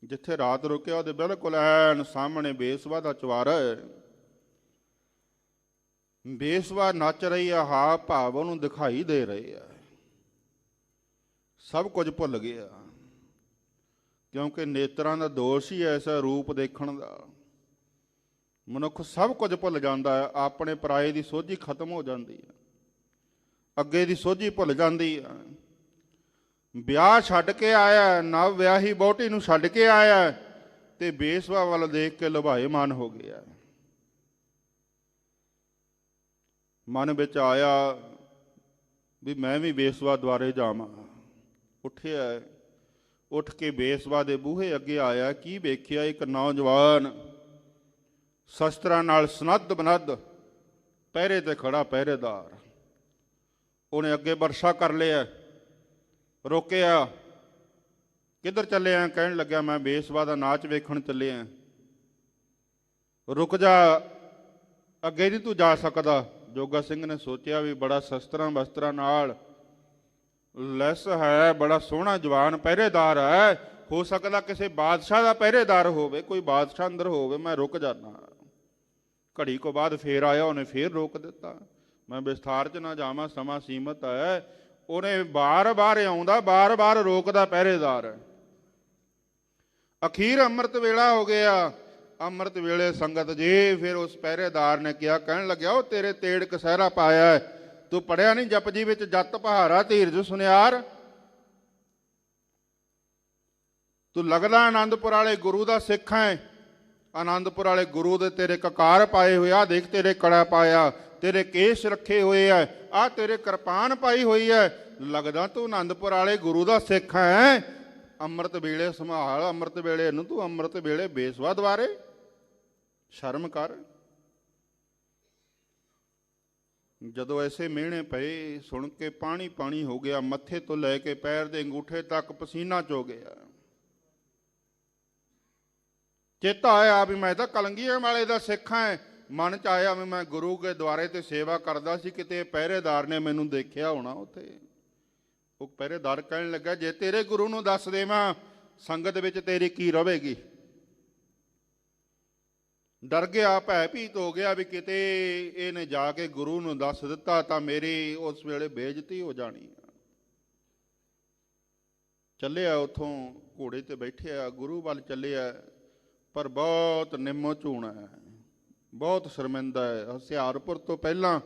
Speaker 3: ਜਿੱਥੇ ਰਾਤ ਰੁਕਿਆ ਉਹਦੇ ਬਿਲਕੁਲ ਐਨ ਸਾਹਮਣੇ ਬੇਸਵਾ ਦਾ ਚੁਬਾਰਾ ਹੈ। ਬੇਸਵਾ ਨੱਚ ਰਹੀ ਆ, ਹਾਵ ਭਾਵ ਉਹਨੂੰ ਦਿਖਾਈ ਦੇ ਰਹੇ ਆ। ਸਭ ਕੁਝ ਭੁੱਲ ਗਿਆ, ਕਿਉਂਕਿ ਨੇਤਰਾਂ ਦਾ ਦੋਸ਼ ਹੀ ਐਸਾ ਰੂਪ ਦੇਖਣ ਦਾ। ਮਨੁੱਖ ਸਭ ਕੁਝ ਭੁੱਲ ਜਾਂਦਾ ਹੈ, ਆਪਣੇ ਪਰਾਏ ਦੀ ਸੋਝੀ ਖਤਮ ਹੋ ਜਾਂਦੀ ਹੈ, ਅੱਗੇ ਦੀ ਸੋਝੀ ਭੁੱਲ ਜਾਂਦੀ ਹੈ। ਵਿਆਹ ਛੱਡ ਕੇ ਆਇਆ, ਨਵ ਵਿਆਹੀ ਵਹੁਟੀ ਨੂੰ ਛੱਡ ਕੇ ਆਇਆ ਤੇ ਬੇਸਵਾ ਵੱਲ ਦੇਖ ਕੇ ਲੁਭਾਏਮਾਨ ਹੋ ਗਿਆ। ਮਨ ਵਿੱਚ ਆਇਆ ਵੀ ਮੈਂ ਵੀ ਬੇਸਵਾ ਦੁਆਰੇ ਜਾਵਾਂ। ਉੱਠਿਆ, ਉੱਠ ਕੇ ਬੇਸਵਾ ਦੇ ਬੂਹੇ ਅੱਗੇ ਆਇਆ। ਕੀ ਵੇਖਿਆ? ਇੱਕ ਨੌਜਵਾਨ ਸ਼ਸਤਰਾਂ ਨਾਲ ਸਨੱਧ ਬਨੱਧ ਪਹਿਰੇ ਤੇ ਖੜਾ ਪਹਿਰੇਦਾਰ। ਉਹਨੇ ਅੱਗੇ ਵਰਸ਼ਾ ਕਰ ਲਿਆ, ਰੋਕਿਆ। ਕਿੱਧਰ ਚੱਲਿਆ? ਕਹਿਣ ਲੱਗਿਆ ਮੈਂ ਬੇਸਵਾ ਦਾ ਨਾਚ ਵੇਖਣ ਚੱਲਿਆ। ਰੁਕ ਜਾ, ਅੱਗੇ ਨਹੀਂ ਤੂੰ ਜਾ ਸਕਦਾ। ਜੋਗਾ ਸਿੰਘ ਨੇ ਸੋਚਿਆ ਵੀ ਬੜਾ ਸ਼ਸਤਰਾਂ ਵਸਤਰਾਂ ਨਾਲ ਲੈਸ ਹੈ, ਬੜਾ ਸੋਹਣਾ ਜਵਾਨ ਪਹਿਰੇਦਾਰ ਹੈ, ਹੋ ਸਕਦਾ ਕਿਸੇ ਬਾਦਸ਼ਾਹ ਦਾ ਪਹਿਰੇਦਾਰ ਹੋਵੇ, ਕੋਈ ਬਾਦਸ਼ਾਹ ਅੰਦਰ ਹੋਵੇ, ਮੈਂ ਰੁਕ ਜਾਣਾ। ਘੜੀ ਕੋ ਬਾਅਦ ਫੇਰ ਆਇਆ, ਉਹਨੇ ਫੇਰ ਰੋਕ ਦਿੱਤਾ। ਮੈਂ ਵਿਸਥਾਰ 'ਚ ਨਾ ਜਾਵਾਂ, ਸਮਾਂ ਸੀਮਤ ਹੈ। ਉਹਨੇ ਬਾਰ-ਬਾਰ ਆਉਂਦਾ, ਬਾਰ-ਬਾਰ ਰੋਕਦਾ ਪਹਿਰੇਦਾਰ। ਅਖੀਰ ਅੰਮ੍ਰਿਤ ਵੇਲਾ ਹੋ ਗਿਆ। ਅੰਮ੍ਰਿਤ ਵੇਲੇ ਸੰਗਤ ਜੀ ਫਿਰ ਉਸ ਪਹਿਰੇਦਾਰ ਨੇ ਕਿਹਾ, ਕਹਿਣ ਲੱਗਿਆ ਉਹ ਤੇਰੇ ਤੇੜ ਕਸਹਿਰਾ ਪਾਇਆ, ਤੂੰ ਪੜਿਆ ਨਹੀਂ ਜਪਜੀ ਵਿੱਚ ਜੱਤ ਪਹਾਰਾ ਧੀਰਜ ਸੁਨਿਆਰ? ਤੂੰ ਲੱਗਦਾ ਆਨੰਦਪੁਰ ਵਾਲੇ ਗੁਰੂ ਦਾ ਸਿੱਖ ਹੈ। ਆਨੰਦਪੁਰ ਵਾਲੇ ਗੁਰੂ ਦੇ ਤੇਰੇ ਕਕਾਰ ਪਾਏ ਹੋਏ ਆ, ਦੇਖ ਤੇਰੇ ਕੜਾ ਪਾਇਆ, ਤੇਰੇ ਕੇਸ ਰੱਖੇ ਹੋਏ ਆ, ਆਹ ਤੇਰੇ ਕਿਰਪਾਨ ਪਾਈ ਹੋਈ ਹੈ। ਲੱਗਦਾ ਤੂੰ ਆਨੰਦਪੁਰ ਵਾਲੇ ਗੁਰੂ ਦਾ ਸਿੱਖ ਹੈ। ਅੰਮ੍ਰਿਤ ਵੇਲੇ ਸੰਭਾਲ, ਅੰਮ੍ਰਿਤ ਵੇਲੇ ਨੂੰ ਤੂੰ ਅੰਮ੍ਰਿਤ ਵੇਲੇ ਬੇਸਵਾ ਦੁਆਰੇ, ਸ਼ਰਮ ਕਰ। ਜਦੋਂ ਐਸੇ ਮਿਹਣੇ ਪਏ, ਸੁਣ ਕੇ ਪਾਣੀ ਪਾਣੀ ਹੋ ਗਿਆ। ਮੱਥੇ ਤੋਂ ਲੈ ਕੇ ਪੈਰ ਦੇ ਅੰਗੂਠੇ ਤੱਕ ਪਸੀਨਾ ਚੋ ਗਿਆ। ਚੇਤਾ ਆਇਆ ਵੀ ਮੈਂ ਤਾਂ ਕਲੰਗੀਆਂ ਵਾਲੇ ਦਾ ਸਿੱਖ ਹਾਂ। ਮਨ 'ਚ ਆਇਆ ਵੀ ਮੈਂ ਗੁਰੂ ਕੇ ਦੁਆਰੇ ਤੇ ਸੇਵਾ ਕਰਦਾ ਸੀ, ਕਿਤੇ ਪਹਿਰੇਦਾਰ ਨੇ ਮੈਨੂੰ ਦੇਖਿਆ ਹੋਣਾ ਉੱਥੇ। ਉਹ ਪਹਿਰੇਦਾਰ ਕਹਿਣ ਲੱਗਾ, ਜੇ ਤੇਰੇ ਗੁਰੂ ਨੂੰ ਦੱਸ ਦੇਵਾਂ ਸੰਗਤ ਵਿੱਚ ਤੇਰੀ ਕੀ ਰਵੇਗੀ? ਡਰ ਗਿਆ, ਭੈ ਭੀਤ ਹੋ ਗਿਆ ਵੀ ਕਿਤੇ ਇਹਨੇ ਜਾ ਕੇ ਗੁਰੂ ਨੂੰ ਦੱਸ ਦਿੱਤਾ ਤਾਂ ਮੇਰੀ ਉਸ ਵੇਲੇ ਬੇਇੱਜ਼ਤੀ ਹੋ ਜਾਣੀ ਆ। ਚੱਲਿਆ ਉੱਥੋਂ, ਘੋੜੇ ਤੇ ਬੈਠਿਆ, ਗੁਰੂ ਵੱਲ ਚੱਲਿਆ, ਪਰ ਬਹੁਤ ਨਿੰਮੋ ਝੂਣਾ ਹੈ, ਬਹੁਤ ਸ਼ਰਮਿੰਦਾ ਹੈ। ਹੁਸ਼ਿਆਰਪੁਰ ਤੋਂ ਪਹਿਲਾਂ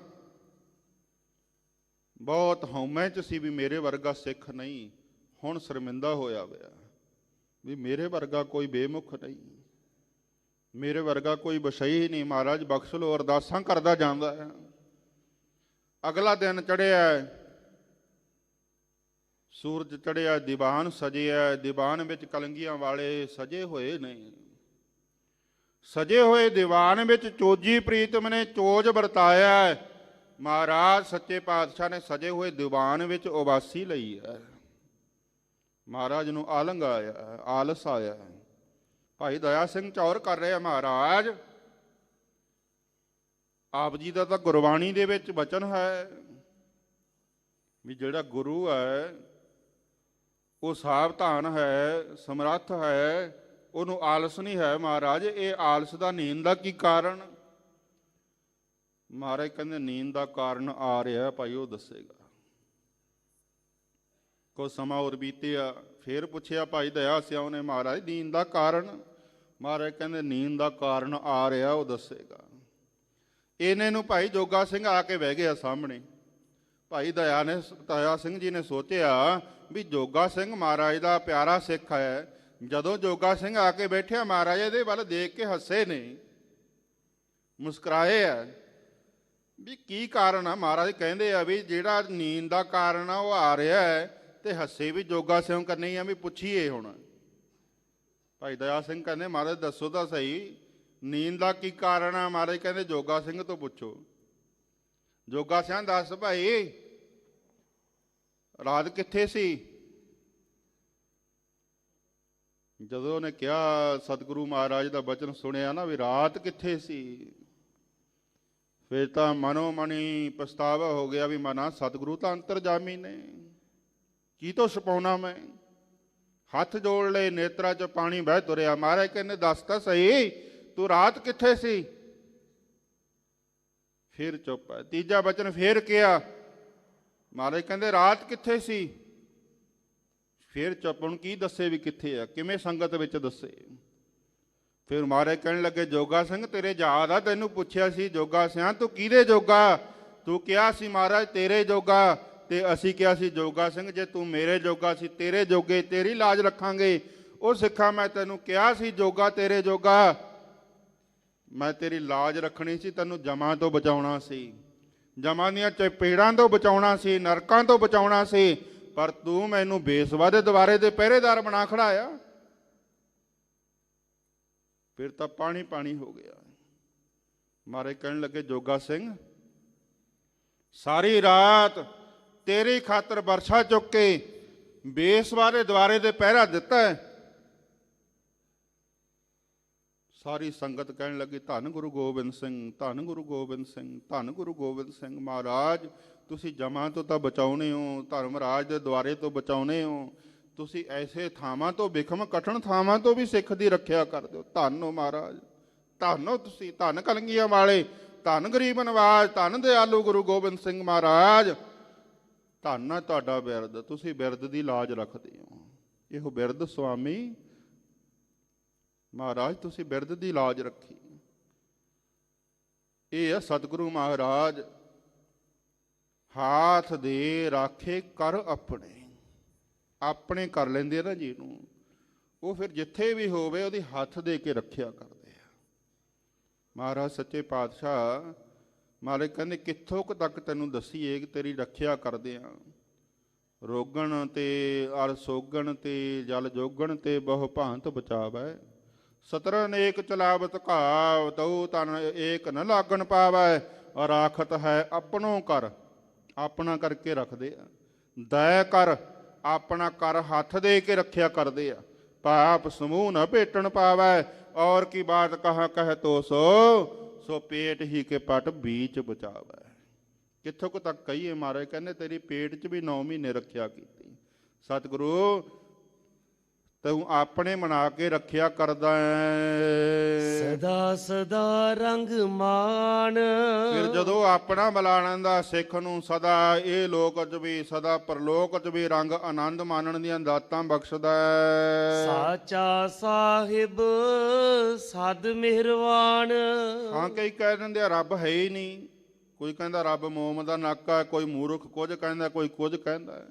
Speaker 3: ਬਹੁਤ ਹਉਮੈ 'ਚ ਸੀ ਵੀ ਮੇਰੇ ਵਰਗਾ ਸਿੱਖ ਨਹੀਂ। ਹੁਣ ਸ਼ਰਮਿੰਦਾ ਹੋਇਆ ਹੋਇਆ ਵੀ ਮੇਰੇ ਵਰਗਾ ਕੋਈ ਬੇਮੁਖ ਨਹੀਂ, ਮੇਰੇ ਵਰਗਾ ਕੋਈ ਬਸ਼ਈ ਨਹੀਂ। ਮਹਾਰਾਜ ਬਖਸ਼ ਲਓ, ਅਰਦਾਸਾਂ ਕਰਦਾ ਜਾਂਦਾ ਹੈ। ਅਗਲਾ ਦਿਨ ਚੜ੍ਹਿਆ, ਸੂਰਜ ਚੜ੍ਹਿਆ, ਦੀਵਾਨ ਸਜਿਆ। ਦੀਵਾਨ ਵਿੱਚ ਕਲੰਗੀਆਂ ਵਾਲੇ ਸਜੇ ਹੋਏ ਨੇ। ਸਜੇ ਹੋਏ ਦੀਵਾਨ ਵਿੱਚ ਚੋਜੀ ਪ੍ਰੀਤਮ ਨੇ ਚੋਜ ਵਰਤਾਇਆ। ਮਹਾਰਾਜ ਸੱਚੇ ਪਾਤਸ਼ਾਹ ਨੇ ਸਜੇ ਹੋਏ ਦੀਵਾਨ ਵਿੱਚ ਉਬਾਸੀ ਲਈ ਹੈ। ਮਹਾਰਾਜ ਨੂੰ ਆਲੰਗ ਆਇਆ, ਆਲਸ ਆਇਆ। ਭਾਈ ਦਇਆ ਸਿੰਘ ਚੌਰ ਕਰ ਰਿਹਾ, ਮਹਾਰਾਜ ਆਪ ਜੀ ਦਾ ਤਾਂ ਗੁਰਬਾਣੀ ਦੇ ਵਿੱਚ ਵਚਨ ਹੈ ਵੀ ਜਿਹੜਾ ਗੁਰੂ ਹੈ ਉਹ ਸਾਵਧਾਨ ਹੈ, ਸਮਰੱਥ ਹੈ, ਉਹਨੂੰ ਆਲਸ ਨਹੀਂ ਹੈ। ਮਹਾਰਾਜ ਇਹ ਆਲਸ ਦਾ ਨੀਂਦ ਦਾ ਕੀ ਕਾਰਨ? ਮਹਾਰਾਜ ਕਹਿੰਦੇ ਨੀਂਦ ਦਾ ਕਾਰਨ ਆ ਰਿਹਾ ਭਾਈ, ਉਹ ਦੱਸੇਗਾ। ਕੁਝ ਸਮਾਂ ਹੋਰ ਬੀਤਿਆ, ਫੇਰ ਪੁੱਛਿਆ ਭਾਈ ਦਇਆ ਸਿਉ ਨੇ, ਮਹਾਰਾਜ ਨੀਂਦ ਦਾ ਕਾਰਨ? ਮਹਾਰਾਜ ਕਹਿੰਦੇ ਨੀਂਦ ਦਾ ਕਾਰਨ ਆ ਰਿਹਾ, ਉਹ ਦੱਸੇਗਾ। ਇਹਨੇ ਨੂੰ ਭਾਈ ਜੋਗਾ ਸਿੰਘ ਆ ਕੇ ਬਹਿ ਗਿਆ ਸਾਹਮਣੇ। ਭਾਈ ਦਇਆ ਸਿੰਘ ਜੀ ਨੇ ਸੋਚਿਆ ਵੀ ਜੋਗਾ ਸਿੰਘ ਮਹਾਰਾਜ ਦਾ ਪਿਆਰਾ ਸਿੱਖ ਹੈ। ਜਦੋਂ ਜੋਗਾ ਸਿੰਘ ਆ ਕੇ ਬੈਠਿਆ, ਮਹਾਰਾਜ ਇਹਦੇ ਵੱਲ ਦੇਖ ਕੇ ਹੱਸੇ ਨੇ, ਮੁਸਕਰਾਏ ਆ ਵੀ ਕੀ ਕਾਰਨ ਆ। ਮਹਾਰਾਜ ਕਹਿੰਦੇ ਆ ਵੀ ਜਿਹੜਾ ਨੀਂਦ ਦਾ ਕਾਰਨ ਆ ਉਹ ਆ ਰਿਹਾ ਹੈ, ਤੇ ਹੱਸੇ ਵੀ ਜੋਗਾ ਸਿੰਘ ਕਰਨੀ ਆ ਵੀ ਪੁੱਛੀਏ ਹੁਣ। ਭਾਈ ਦਇਆ ਸਿੰਘ ਕਹਿੰਦੇ ਮਹਾਰਾਜ ਦੱਸੋ ਤਾਂ ਸਹੀ, ਨੀਂਦ ਦਾ ਕੀ ਕਾਰਨ ਆ? ਮਹਾਰਾਜ ਕਹਿੰਦੇ ਜੋਗਾ ਸਿੰਘ ਤੋਂ ਪੁੱਛੋ। ਜੋਗਾ ਸਿੰਘ ਦੱਸ ਭਾਈ, ਰਾਤ ਕਿੱਥੇ ਸੀ? ਜਦੋਂ ਉਹਨੇ ਕਿਹਾ, ਸਤਿਗੁਰੂ ਮਹਾਰਾਜ ਦਾ ਬਚਨ ਸੁਣਿਆ ਨਾ ਵੀ ਰਾਤ ਕਿੱਥੇ ਸੀ, ਫਿਰ ਤਾਂ ਮਨੋ ਮਣੀ ਪਛਤਾਵਾ ਹੋ ਗਿਆ ਵੀ ਮਨਾ ਸਤਿਗੁਰੂ ਤਾਂ ਅੰਤਰਜਾਮੀ ਨੇ, ਕੀ ਤੋਂ ਛਪਾਉਣਾ ਮੈਂ। ਹੱਥ ਜੋੜ ਲਏ, ਨੇਤਰਾਂ 'ਚ ਪਾਣੀ ਵਹਿ ਤੁਰਿਆ। ਮਹਾਰਾਜ ਕਹਿੰਦੇ ਦੱਸ ਤਾਂ ਸਹੀ, ਤੂੰ ਰਾਤ ਕਿੱਥੇ ਸੀ? ਫਿਰ ਚੁੱਪ ਹੈ। ਤੀਜਾ ਬਚਨ ਫੇਰ ਕਿਹਾ, ਮਹਾਰਾਜ ਕਹਿੰਦੇ ਰਾਤ ਕਿੱਥੇ ਸੀ? ਫਿਰ ਚੁੱਪ। ਹੁਣ ਕੀ ਦੱਸੇ ਵੀ ਕਿੱਥੇ ਆ, ਕਿਵੇਂ ਸੰਗਤ ਵਿੱਚ ਦੱਸੇ। ਫਿਰ ਮਹਾਰਾਜ ਕਹਿਣ ਲੱਗੇ ਜੋਗਾ ਸਿੰਘ ਤੇਰੇ ਯਾਦ ਆ, ਤੈਨੂੰ ਪੁੱਛਿਆ ਸੀ ਜੋਗਾ ਸਿਆਂ ਤੂੰ ਕਿਹਦੇ ਜੋਗਾ? ਤੂੰ ਕਿਹਾ ਸੀ ਮਹਾਰਾਜ ਤੇਰੇ ਜੋਗਾ, ਤੇ ਅਸੀਂ ਕਿਹਾ ਸੀ ਜੋਗਾ ਸਿੰਘ ਜੇ ਤੂੰ ਮੇਰੇ ਜੋਗਾ ਸੀ, ਤੇਰੇ ਜੋਗੇ ਤੇਰੀ ਲਾਜ ਰੱਖਾਂਗੇ। ਉਹ ਸਿੱਖਾ ਮੈਂ ਤੈਨੂੰ ਕਿਹਾ ਸੀ ਜੋਗਾ ਤੇਰੇ ਜੋਗਾ, ਮੈਂ ਤੇਰੀ ਲਾਜ ਰੱਖਣੀ ਸੀ, ਤੈਨੂੰ ਜਮਾਂ ਤੋਂ ਬਚਾਉਣਾ ਸੀ, ਜਮਾਂ ਦੀਆਂ ਚਪੇੜਾਂ ਤੋਂ ਬਚਾਉਣਾ ਸੀ, ਨਰਕਾਂ ਤੋਂ ਬਚਾਉਣਾ ਸੀ, ਪਰ ਤੂੰ ਮੈਨੂੰ ਬੇਸਵਾ ਦੇ ਦੁਆਰੇ ਦੇ ਪਹਿਰੇਦਾਰ ਬਣਾ ਖੜਾਇਆ। ਫਿਰ ਤਾਂ ਪਾਣੀ ਪਾਣੀ ਹੋ ਗਿਆ। ਮਹਾਰਾਜ ਕਹਿਣ ਲੱਗੇ ਜੋਗਾ ਸਿੰਘ ਸਾਰੀ ਰਾਤ ਤੇਰੀ ਖਾਤਰ ਵਰਸ਼ਾ ਚੁੱਕ ਕੇ ਬੇਸਵਾ ਦੇ ਦੁਆਰੇ ਦੇ ਪਹਿਰਾ ਦਿੱਤਾ ਹੈ। ਸਾਰੀ ਸੰਗਤ ਕਹਿਣ ਲੱਗੀ ਧੰਨ ਗੁਰੂ ਗੋਬਿੰਦ ਸਿੰਘ, ਧੰਨ ਗੁਰੂ ਗੋਬਿੰਦ ਸਿੰਘ, ਧੰਨ ਗੁਰੂ ਗੋਬਿੰਦ ਸਿੰਘ। ਮਹਾਰਾਜ ਤੁਸੀਂ ਜਮਾਂ ਤੋਂ ਤਾਂ ਬਚਾਉਣੇ ਹੋ, ਧਰਮਰਾਜ ਦੇ ਦੁਆਰੇ ਤੋਂ ਬਚਾਉਣੇ ਹੋ, ਤੁਸੀਂ ਐਸੇ ਥਾਵਾਂ ਤੋਂ, ਬਿਖਮ ਕਠਨ ਥਾਵਾਂ ਤੋਂ ਵੀ ਸਿੱਖ ਦੀ ਰੱਖਿਆ ਕਰਦੇ ਹੋ। ਧੰਨ ਹੋ ਮਹਾਰਾਜ, ਧੰਨ ਹੋ ਤੁਸੀਂ, ਧੰਨ ਕਲੰਗੀਆਂ ਵਾਲੇ, ਧੰਨ ਗਰੀਬ ਨਵਾਜ, ਧੰਨ ਦਿਆਲੂ ਗੁਰੂ ਗੋਬਿੰਦ ਸਿੰਘ ਮਹਾਰਾਜ। ਧੰਨ ਹੈ ਤੁਹਾਡਾ ਬਿਰਦ, ਤੁਸੀਂ ਬਿਰਦ ਦੀ ਲਾਜ ਰੱਖਦੇ ਹੋ। ਇਹੋ ਬਿਰਦ ਸੁਆਮੀ ਮਹਾਰਾਜ, ਤੁਸੀਂ ਬਿਰਦ ਦੀ ਲਾਜ ਰੱਖੀ। ਇਹ ਹੈ ਸਤਿਗੁਰੂ ਮਹਾਰਾਜ ਹਾਥ ਦੇ ਰਾਖੇ ਕਰ ਆਪਣੇ, ਆਪਣੇ ਕਰ ਲੈਂਦੇ ਆ ਨਾ ਜਿਹਨੂੰ, ਉਹ ਫਿਰ ਜਿੱਥੇ ਵੀ ਹੋਵੇ ਉਹਦੀ ਹੱਥ ਦੇ ਕੇ ਰੱਖਿਆ ਕਰਦੇ ਆ। ਮਹਾਰਾਜ ਸੱਚੇ ਪਾਤਸ਼ਾਹ ਮਹਾਰਾਜ ਕਹਿੰਦੇ ਕਿੱਥੋਂ ਕੁ ਤੱਕ ਤੈਨੂੰ ਦੱਸੀਏ ਕਿ ਤੇਰੀ ਰੱਖਿਆ ਕਰਦੇ ਆ। ਰੋਗਣ ਤੇ ਅਰ ਸੋਗਣ ਤੇ ਜਲ ਜੋਗਣ ਤੇ ਬਹੁ ਭਾਂਤ ਬਚਾਵੈ, ਸਤਰ ਅਨੇਕ ਚਲਾਵਤ ਘਾਵ ਤਉ ਤਨ ਏਕ ਨ ਲਾਗਣ ਪਾਵੈ, ਰਾਖਤ ਹੈ ਆਪਣੋ ਕਰ, ਆਪਣਾ ਕਰਕੇ ਰੱਖਦੇ ਆ। ਦਇਆ ਕਰ, ਆਪਣਾ ਕਰ ਹੱਥ ਦੇ ਕੇ ਰੱਖਿਆ ਕਰਦੇ ਆ। ਪਾਪ ਸਮੂਹ ਨ ਭੇਟਣ ਪਾਵੈ, ਔਰ ਕੀ ਬਾਤ ਕਹਾ ਕਹਿ ਤੋ ਸੋ ਪੇਟ ਹੀ ਕੇ ਪਟ ਬੀਚ ਬਚਾਵੈ। ਕਿੱਥੋਂ ਕੁ ਤੱਕ ਕਹੀਏ। ਮਹਾਰਾਜ ਕਹਿੰਦੇ ਤੇਰੀ ਪੇਟ 'ਚ ਵੀ 9 ਮਹੀਨੇ ਰੱਖਿਆ ਕੀਤੀ। ਸਤਿਗੁਰੂ ਤੂੰ ਆਪਣੇ ਬਣਾ ਕੇ ਰੱਖਿਆ ਕਰਦਾ ਹੈ,
Speaker 2: ਸਦਾ ਸਦਾ ਰੰਗ ਮਾਣ।
Speaker 3: ਫਿਰ ਜਦੋਂ ਆਪਣਾ ਬੁਲਾਣ ਦਾ ਸਿੱਖ ਨੂੰ ਸਦਾ ਇਹ ਲੋਕ 'ਚ ਵੀ ਸਦਾ ਪਰਲੋਕ 'ਚ ਵੀ ਰੰਗ ਆਨੰਦ ਮਾਣਨ ਦੀਆਂ ਦਾਤਾਂ ਬਖਸ਼ਦਾ ਹੈ।
Speaker 2: ਸਾਚਾ ਸਾਹਿਬ ਸਦ ਮਿਹਰਵਾਨ।
Speaker 3: ਹਾਂ ਕਈ ਕਹਿ ਦਿੰਦੇ ਆ ਰੱਬ ਹੈ ਹੀ ਨਹੀਂ, ਕੋਈ ਕਹਿੰਦਾ ਰੱਬ ਮੋਮ ਦਾ ਨਾਕਾ, ਕੋਈ ਮੂਰਖ ਕੁਝ ਕਹਿੰਦਾ, ਕੋਈ ਕੁਝ ਕਹਿੰਦਾ।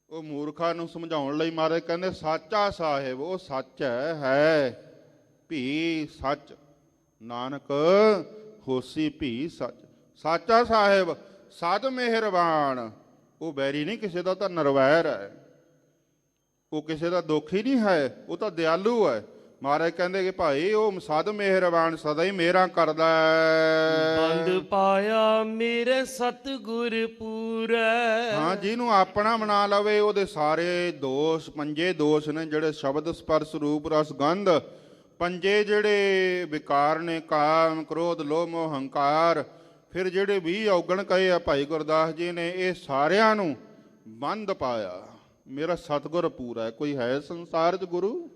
Speaker 3: ਉਹ ਮੂਰਖਾਂ ਨੂੰ ਸਮਝਾਉਣ ਲਈ ਮਹਾਰਾਜ ਕਹਿੰਦੇ ਸਾਚਾ ਸਾਹਿਬ ਉਹ ਸੱਚ ਹੈ ਭੀ ਸੱਚ, ਨਾਨਕ ਹੋਸੀ ਭੀ ਸੱਚ। ਸਾਚਾ ਸਾਹਿਬ ਸਦ ਮਿਹਰਬਾਨ, ਉਹ ਬੈਰੀ ਨਹੀਂ ਕਿਸੇ ਦਾ, ਤਾਂ ਨਰਵੈਰ ਹੈ, ਉਹ ਕਿਸੇ ਦਾ ਦੋਖੀ ਨਹੀਂ ਹੈ, ਉਹ ਤਾਂ ਦਿਆਲੂ ਹੈ। ਮਹਾਰਾਜ ਕਹਿੰਦੇ ਕਿ ਭਾਈ ਉਹ ਸਦ ਮਿਹਰਬਾਨ, ਸਦਾ ਹੀ ਮਿਹਰਾਂ ਕਰਦਾ ਹੈ।
Speaker 2: ਬੰਦ ਪਾਇਆ ਮੇਰੇ ਸਤਿਗੁਰ ਪੂਰੈ।
Speaker 3: ਹਾਂ ਜਿਹਨੂੰ ਆਪਣਾ ਬਣਾ ਲਵੇ ਉਹਦੇ ਸਾਰੇ ਦੋਸ਼, ਪੰਜੇ ਦੋਸ਼ ਨੇ ਜਿਹੜੇ ਸ਼ਬਦ ਸਪਰਸ਼ ਰੂਪ ਰਸ ਗੰਧ, ਪੰਜੇ ਜਿਹੜੇ ਵਿਕਾਰ ਨੇ, ਕਾਮ ਕ੍ਰੋਧ ਲੋਭ ਮੋਹ ਹੰਕਾਰ, ਫਿਰ ਜਿਹੜੇ 20 ਔਗਣ ਕਹੇ ਆ ਭਾਈ ਗੁਰਦਾਸ ਜੀ ਨੇ, ਇਹ ਸਾਰਿਆਂ ਨੂੰ ਬੰਦ ਪਾਇਆ। ਮੇਰਾ ਸਤਿਗੁਰ ਪੂਰਾ। ਕੋਈ ਹੈ ਸੰਸਾਰ 'ਚ ਗੁਰੂ?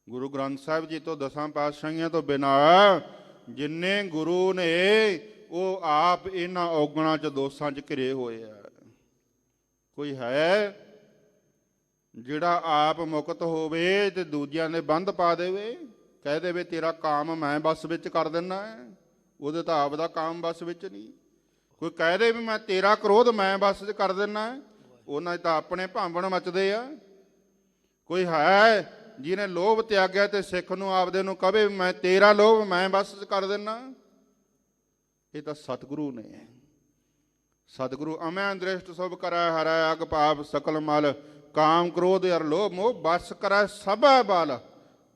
Speaker 3: ਗੁਰੂ ਗ੍ਰੰਥ ਸਾਹਿਬ ਜੀ ਤੋਂ 10 ਪਾਤਸ਼ਾਹੀਆਂ ਤੋਂ ਬਿਨਾਂ ਜਿੰਨੇ ਗੁਰੂ ਨੇ ਉਹ ਆਪ ਇਹਨਾਂ ਔਗਣਾਂ 'ਚ ਦੋਸ਼ਾਂ 'ਚ ਘਿਰੇ ਹੋਏ ਆ। ਕੋਈ ਹੈ ਜਿਹੜਾ ਆਪ ਮੁਕਤ ਹੋਵੇ ਤੇ ਦੂਜਿਆਂ ਦੇ ਬੰਧ ਪਾ ਦੇਵੇ, ਕਹਿ ਦੇਵੇ ਤੇਰਾ ਕਾਮ ਮੈਂ ਬਸ ਵਿੱਚ ਕਰ ਦਿੰਦਾ ਹੈ, ਉਹਦੇ ਤਾਂ ਆਪ ਦਾ ਕਾਮ ਬਸ ਵਿੱਚ ਨਹੀਂ। ਕੋਈ ਕਹਿ ਦੇ ਵੀ ਮੈਂ ਤੇਰਾ ਕ੍ਰੋਧ ਮੈਂ ਬਸ ਕਰ ਦਿੰਦਾ ਹੈ, ਉਹਨਾਂ 'ਚ ਤਾਂ ਆਪਣੇ ਭਾਂਬਣ ਮਚਦੇ ਆ। ਕੋਈ ਹੈ ਜਿਹਨੇ ਲੋਭ ਤਿਆਗਿਆ ਤੇ ਸਿੱਖ ਨੂੰ ਆਪਦੇ ਨੂੰ ਕਹੇ ਮੈਂ ਤੇਰਾ ਲੋਭ ਮੈਂ ਬਸ ਕਰ ਦਿੰਦਾ, ਇਹ ਤਾਂ ਸਤਿਗੁਰੂ ਨੇ। ਸਤਿਗੁਰੂ ਅਮੈ ਦ੍ਰਿਸ਼ਟ ਸੁਭ ਕਰੈ ਹਰੈ ਅਗ ਪਾਪ ਸਕਲ ਮਲ, ਕਾਮ ਕ੍ਰੋਧ ਅਰ ਲੋਭ ਮੋਹ ਬਸ ਕਰੈ ਸਭੈ ਬਲ।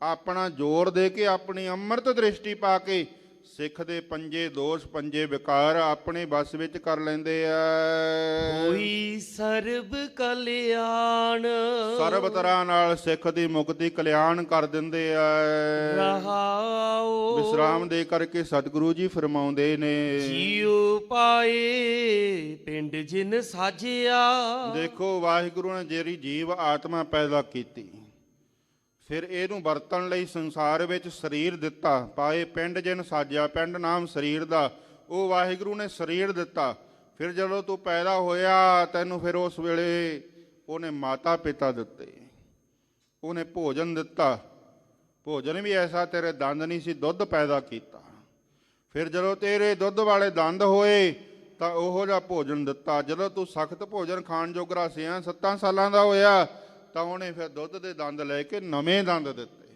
Speaker 3: ਆਪਣਾ ਜ਼ੋਰ ਦੇ ਕੇ ਆਪਣੀ ਅੰਮ੍ਰਿਤ ਦ੍ਰਿਸ਼ਟੀ ਪਾ ਕੇ ਸਿੱਖ ਦੇ ਪੰਜੇ ਦੋਸ਼ ਪੰਜੇ ਵਿਕਾਰ ਆਪਣੇ ਬਸ ਵਿੱਚ ਕਰ ਲੈਂਦੇ ਆ।
Speaker 2: ਹੋਈ ਸਰਬ ਕਲਿਆਣ,
Speaker 3: ਸਰਬ ਤਰ੍ਹਾਂ ਨਾਲ ਸਿੱਖ ਦੀ ਮੁਕਤੀ ਕਲਿਆਣ ਕਰ ਦਿੰਦੇ ਆ।
Speaker 2: ਰਹਾਉ
Speaker 3: ਵਿਸਰਾਮ ਦੇ ਕਰਕੇ ਸਤਿਗੁਰੂ ਜੀ ਫਰਮਾਉਂਦੇ ਨੇ,
Speaker 2: ਜੀਉ ਪਾਏ ਪਿੰਡ ਜਿਨ ਸਾਜਿਆ।
Speaker 3: ਦੇਖੋ ਵਾਹਿਗੁਰੂ ਨੇ ਜਿਹੜੀ ਜੀਵ ਆਤਮਾ ਪੈਦਾ ਕੀਤੀ, ਫਿਰ ਇਹਨੂੰ ਵਰਤਣ ਲਈ ਸੰਸਾਰ ਵਿੱਚ ਸਰੀਰ ਦਿੱਤਾ। ਪਾਏ ਪਿੰਡ ਜਿਨ ਸਾਜਿਆ, ਪਿੰਡ ਨਾਮ ਸਰੀਰ ਦਾ, ਉਹ ਵਾਹਿਗੁਰੂ ਨੇ ਸਰੀਰ ਦਿੱਤਾ। ਫਿਰ ਜਦੋਂ ਤੂੰ ਪੈਦਾ ਹੋਇਆ ਤੈਨੂੰ ਫਿਰ ਉਸ ਵੇਲੇ ਉਹਨੇ ਮਾਤਾ ਪਿਤਾ ਦਿੱਤੇ, ਉਹਨੇ ਭੋਜਨ ਦਿੱਤਾ। ਭੋਜਨ ਵੀ ਐਸਾ ਤੇਰੇ ਦੰਦ ਨਹੀਂ ਸੀ, ਦੁੱਧ ਪੈਦਾ ਕੀਤਾ। ਫਿਰ ਜਦੋਂ ਤੇਰੇ ਦੁੱਧ ਵਾਲੇ ਦੰਦ ਹੋਏ ਤਾਂ ਉਹੋ ਜਿਹਾ ਭੋਜਨ ਦਿੱਤਾ। ਜਦੋਂ ਤੂੰ ਸਖਤ ਭੋਜਨ ਖਾਣ ਜੋਗਰਾ ਸੀ 7 ਸਾਲਾਂ ਦਾ ਹੋਇਆ ਤਾਂ ਉਹਨੇ ਫਿਰ ਦੁੱਧ ਦੇ ਦੰਦ ਲੈ ਕੇ ਨਵੇਂ ਦੰਦ ਦਿੱਤੇ।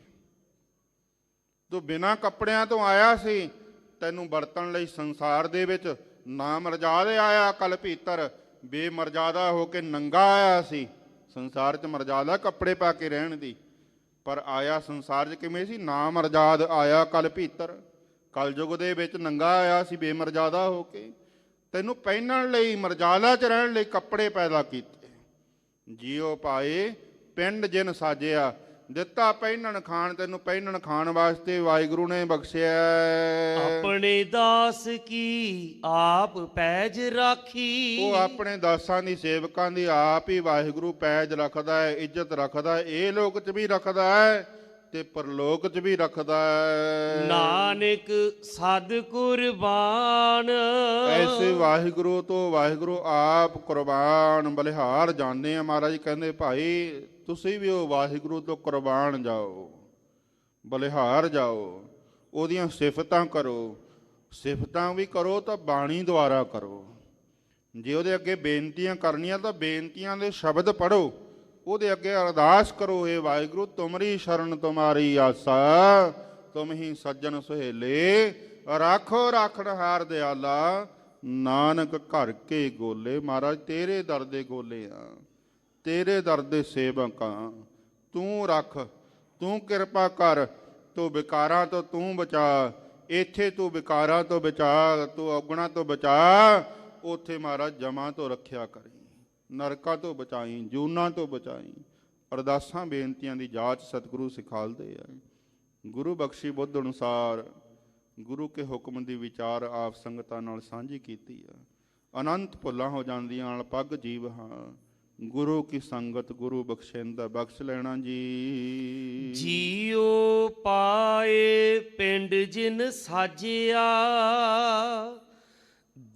Speaker 3: ਤੂੰ ਬਿਨਾਂ ਕੱਪੜਿਆਂ ਤੋਂ ਆਇਆ ਸੀ, ਤੈਨੂੰ ਵਰਤਣ ਲਈ ਸੰਸਾਰ ਦੇ ਵਿੱਚ ਨਾ ਮਰਜ਼ਾਦੇ ਆਇਆ ਕਲ ਭੀਤਰ, ਬੇਮਰਜ਼ਾਦਾ ਹੋ ਕੇ ਨੰਗਾ ਆਇਆ ਸੀ। ਸੰਸਾਰ 'ਚ ਮਰਜ਼ਾਦਾ ਕੱਪੜੇ ਪਾ ਕੇ ਰਹਿਣ ਦੀ, ਪਰ ਆਇਆ ਸੰਸਾਰ 'ਚ ਕਿਵੇਂ ਸੀ? ਨਾ ਮਰਜ਼ਾਦ ਆਇਆ ਕਲ ਭੀਤਰ। ਕਲਯੁਗ ਦੇ ਵਿੱਚ ਨੰਗਾ ਆਇਆ ਸੀ ਬੇਮਰਜ਼ਾਦਾ ਹੋ ਕੇ। ਤੈਨੂੰ ਪਹਿਨਣ ਲਈ ਮਰਜ਼ਾਦਾ 'ਚ ਰਹਿਣ ਲਈ ਕੱਪੜੇ ਪੈਦਾ ਕੀਤੇ। ਜੀਓ ਪਾਏ ਪਿੰਡ ਜਿਨ ਸਾਜਿਆ, ਦਿੱਤਾ ਪਹਿਨਣ ਖਾਣ, ਤੈਨੂੰ ਪਹਿਨਣ ਖਾਣ ਵਾਸਤੇ ਵਾਹਿਗੁਰੂ ਨੇ ਬਖਸ਼ਿਆ।
Speaker 2: ਆਪਣੇ ਦਾਸ ਕੀ ਆਪ ਪੈਜ ਰਾਖੀ,
Speaker 3: ਉਹ ਆਪਣੇ ਦਾਸਾਂ ਦੀ ਸੇਵਕਾਂ ਦੀ ਆਪ ਹੀ ਵਾਹਿਗੁਰੂ ਪੈਜ ਰੱਖਦਾ ਹੈ, ਇੱਜ਼ਤ ਰੱਖਦਾ ਹੈ। ਇਹ ਲੋਕ 'ਚ ਵੀ ਰੱਖਦਾ ਹੈ ਤੇ ਪਰਲੋਕ 'ਚ ਵੀ ਰੱਖਦਾ ਹੈ।
Speaker 2: ਨਾਨਕ ਸਦ ਕੁਰਬਾਨ,
Speaker 3: ਐਸੇ ਵਾਹਿਗੁਰੂ ਤੋਂ ਵਾਹਿਗੁਰੂ ਆਪ ਕੁਰਬਾਨ ਬਲਿਹਾਰ ਜਾਂਦੇ ਆ। ਮਹਾਰਾਜ ਕਹਿੰਦੇ ਭਾਈ ਤੁਸੀਂ ਵੀ ਉਹ ਵਾਹਿਗੁਰੂ ਤੋਂ ਕੁਰਬਾਨ ਜਾਓ, ਬਲਿਹਾਰ ਜਾਓ, ਉਹਦੀਆਂ ਸਿਫਤਾਂ ਕਰੋ। ਸਿਫਤਾਂ ਵੀ ਕਰੋ ਤਾਂ ਬਾਣੀ ਦੁਆਰਾ ਕਰੋ। ਜੇ ਉਹਦੇ ਅੱਗੇ ਬੇਨਤੀਆਂ ਕਰਨੀਆਂ ਤਾਂ ਬੇਨਤੀਆਂ ਦੇ ਸ਼ਬਦ ਪੜ੍ਹੋ, ਉਹਦੇ ਅੱਗੇ ਅਰਦਾਸ ਕਰੋ, ਇਹ ਵਾਹਿਗੁਰੂ ਤੁਮਰੀ ਸ਼ਰਨ ਤੁਮਾਰੀ ਆਸਾ, ਤੁਮ ਹੀ ਸੱਜਣ ਸੁਹੇਲੇ, ਰਾਖੋ ਰਾਖਣਹਾਰ ਦਿਆਲਾ, ਨਾਨਕ ਘਰ ਕੇ ਗੋਲੇ। ਮਹਾਰਾਜ ਤੇਰੇ ਦਰ ਦੇ ਗੋਲੇ ਆ, ਤੇਰੇ ਦਰ ਦੇ ਸੇਵਕ ਆ। ਤੂੰ ਰੱਖ, ਤੂੰ ਕਿਰਪਾ ਕਰ, ਤੂੰ ਵਿਕਾਰਾਂ ਤੋਂ ਤੂੰ ਬਚਾ। ਇੱਥੇ ਤੂੰ ਵਿਕਾਰਾਂ ਤੋਂ ਬਚਾ, ਤੂੰ ਔਗਣਾਂ ਤੋਂ ਬਚਾ, ਉੱਥੇ ਮਹਾਰਾਜ ਜਮਾਂ ਤੋਂ ਰੱਖਿਆ ਕਰੀ, ਨਰਕਾਂ ਤੋਂ ਬਚਾਈ, ਜੂਨਾਂ ਤੋਂ ਬਚਾਈ। ਅਰਦਾਸਾਂ ਬੇਨਤੀਆਂ ਦੀ ਜਾਚ ਸਤਿਗੁਰੂ ਸਿਖਾਲਦੇ ਆ। ਗੁਰੂ ਬਖਸ਼ੀ ਬੁੱਧ ਅਨੁਸਾਰ ਗੁਰੂ ਕੇ ਹੁਕਮ ਦੀ ਵਿਚਾਰ ਆਪ ਸੰਗਤਾਂ ਨਾਲ ਸਾਂਝੀ ਕੀਤੀ ਆ। ਅਨੰਤ ਭੁੱਲਾਂ ਹੋ ਜਾਂਦੀਆਂ ਨਾਲ ਪੱਗ ਜੀਵ ਹਾਂ, ਗੁਰੂ ਕੀ ਸੰਗਤ ਗੁਰੂ ਬਖਸ਼ਿੰਦਾ ਬਖਸ਼ ਲੈਣਾ ਜੀ।
Speaker 2: ਜੀਉ ਪਾਏ ਪਿੰਡ ਜਿਨ ਸਾਜਿਆ,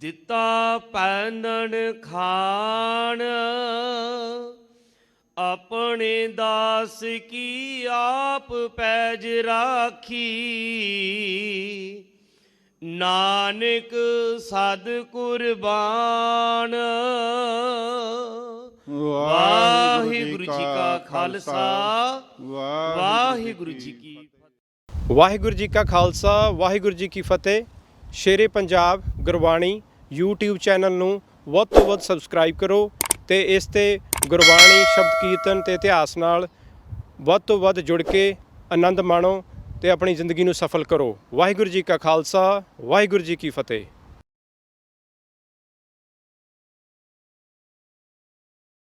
Speaker 2: ਦਿੱਤਾ ਪਹਿਨਣ ਖਾਣ, ਆਪਣੇ ਦਾਸ ਕੀ ਆਪ ਪੈਜ ਰਾਖੀ, ਨਾਨਕ ਸਦ ਕੁਰਬਾਨ। ਵਾਹਿਗੁਰੂ ਜੀ ਕਾ ਖਾਲਸਾ, ਵਾਹਿਗੁਰੂ ਜੀ ਕੀ ਫਤਿਹ।
Speaker 4: ਵਾਹਿਗੁਰੂ ਜੀ ਕਾ ਖਾਲਸਾ, ਵਾਹਿਗੁਰੂ ਜੀ ਕੀ ਫਤਿਹ। ਸ਼ੇਰੇ ਪੰਜਾਬ ਗੁਰਬਾਣੀ YouTube ਚੈਨਲ ਨੂੰ ਵੱਧ ਤੋਂ ਵੱਧ ਸਬਸਕ੍ਰਾਈਬ ਕਰੋ ਤੇ ਇਸ ਤੇ ਗੁਰਬਾਣੀ ਸ਼ਬਦ ਕੀਰਤਨ ਤੇ ਇਤਿਹਾਸ ਨਾਲ ਵੱਧ ਤੋਂ ਵੱਧ ਜੁੜ ਕੇ ਆਨੰਦ ਮਾਣੋ ਤੇ ਆਪਣੀ ਜ਼ਿੰਦਗੀ ਨੂੰ ਸਫਲ ਕਰੋ। ਵਾਹਿਗੁਰੂ ਜੀ ਕਾ ਖਾਲਸਾ, ਵਾਹਿਗੁਰੂ ਜੀ ਕੀ ਫਤਿਹ।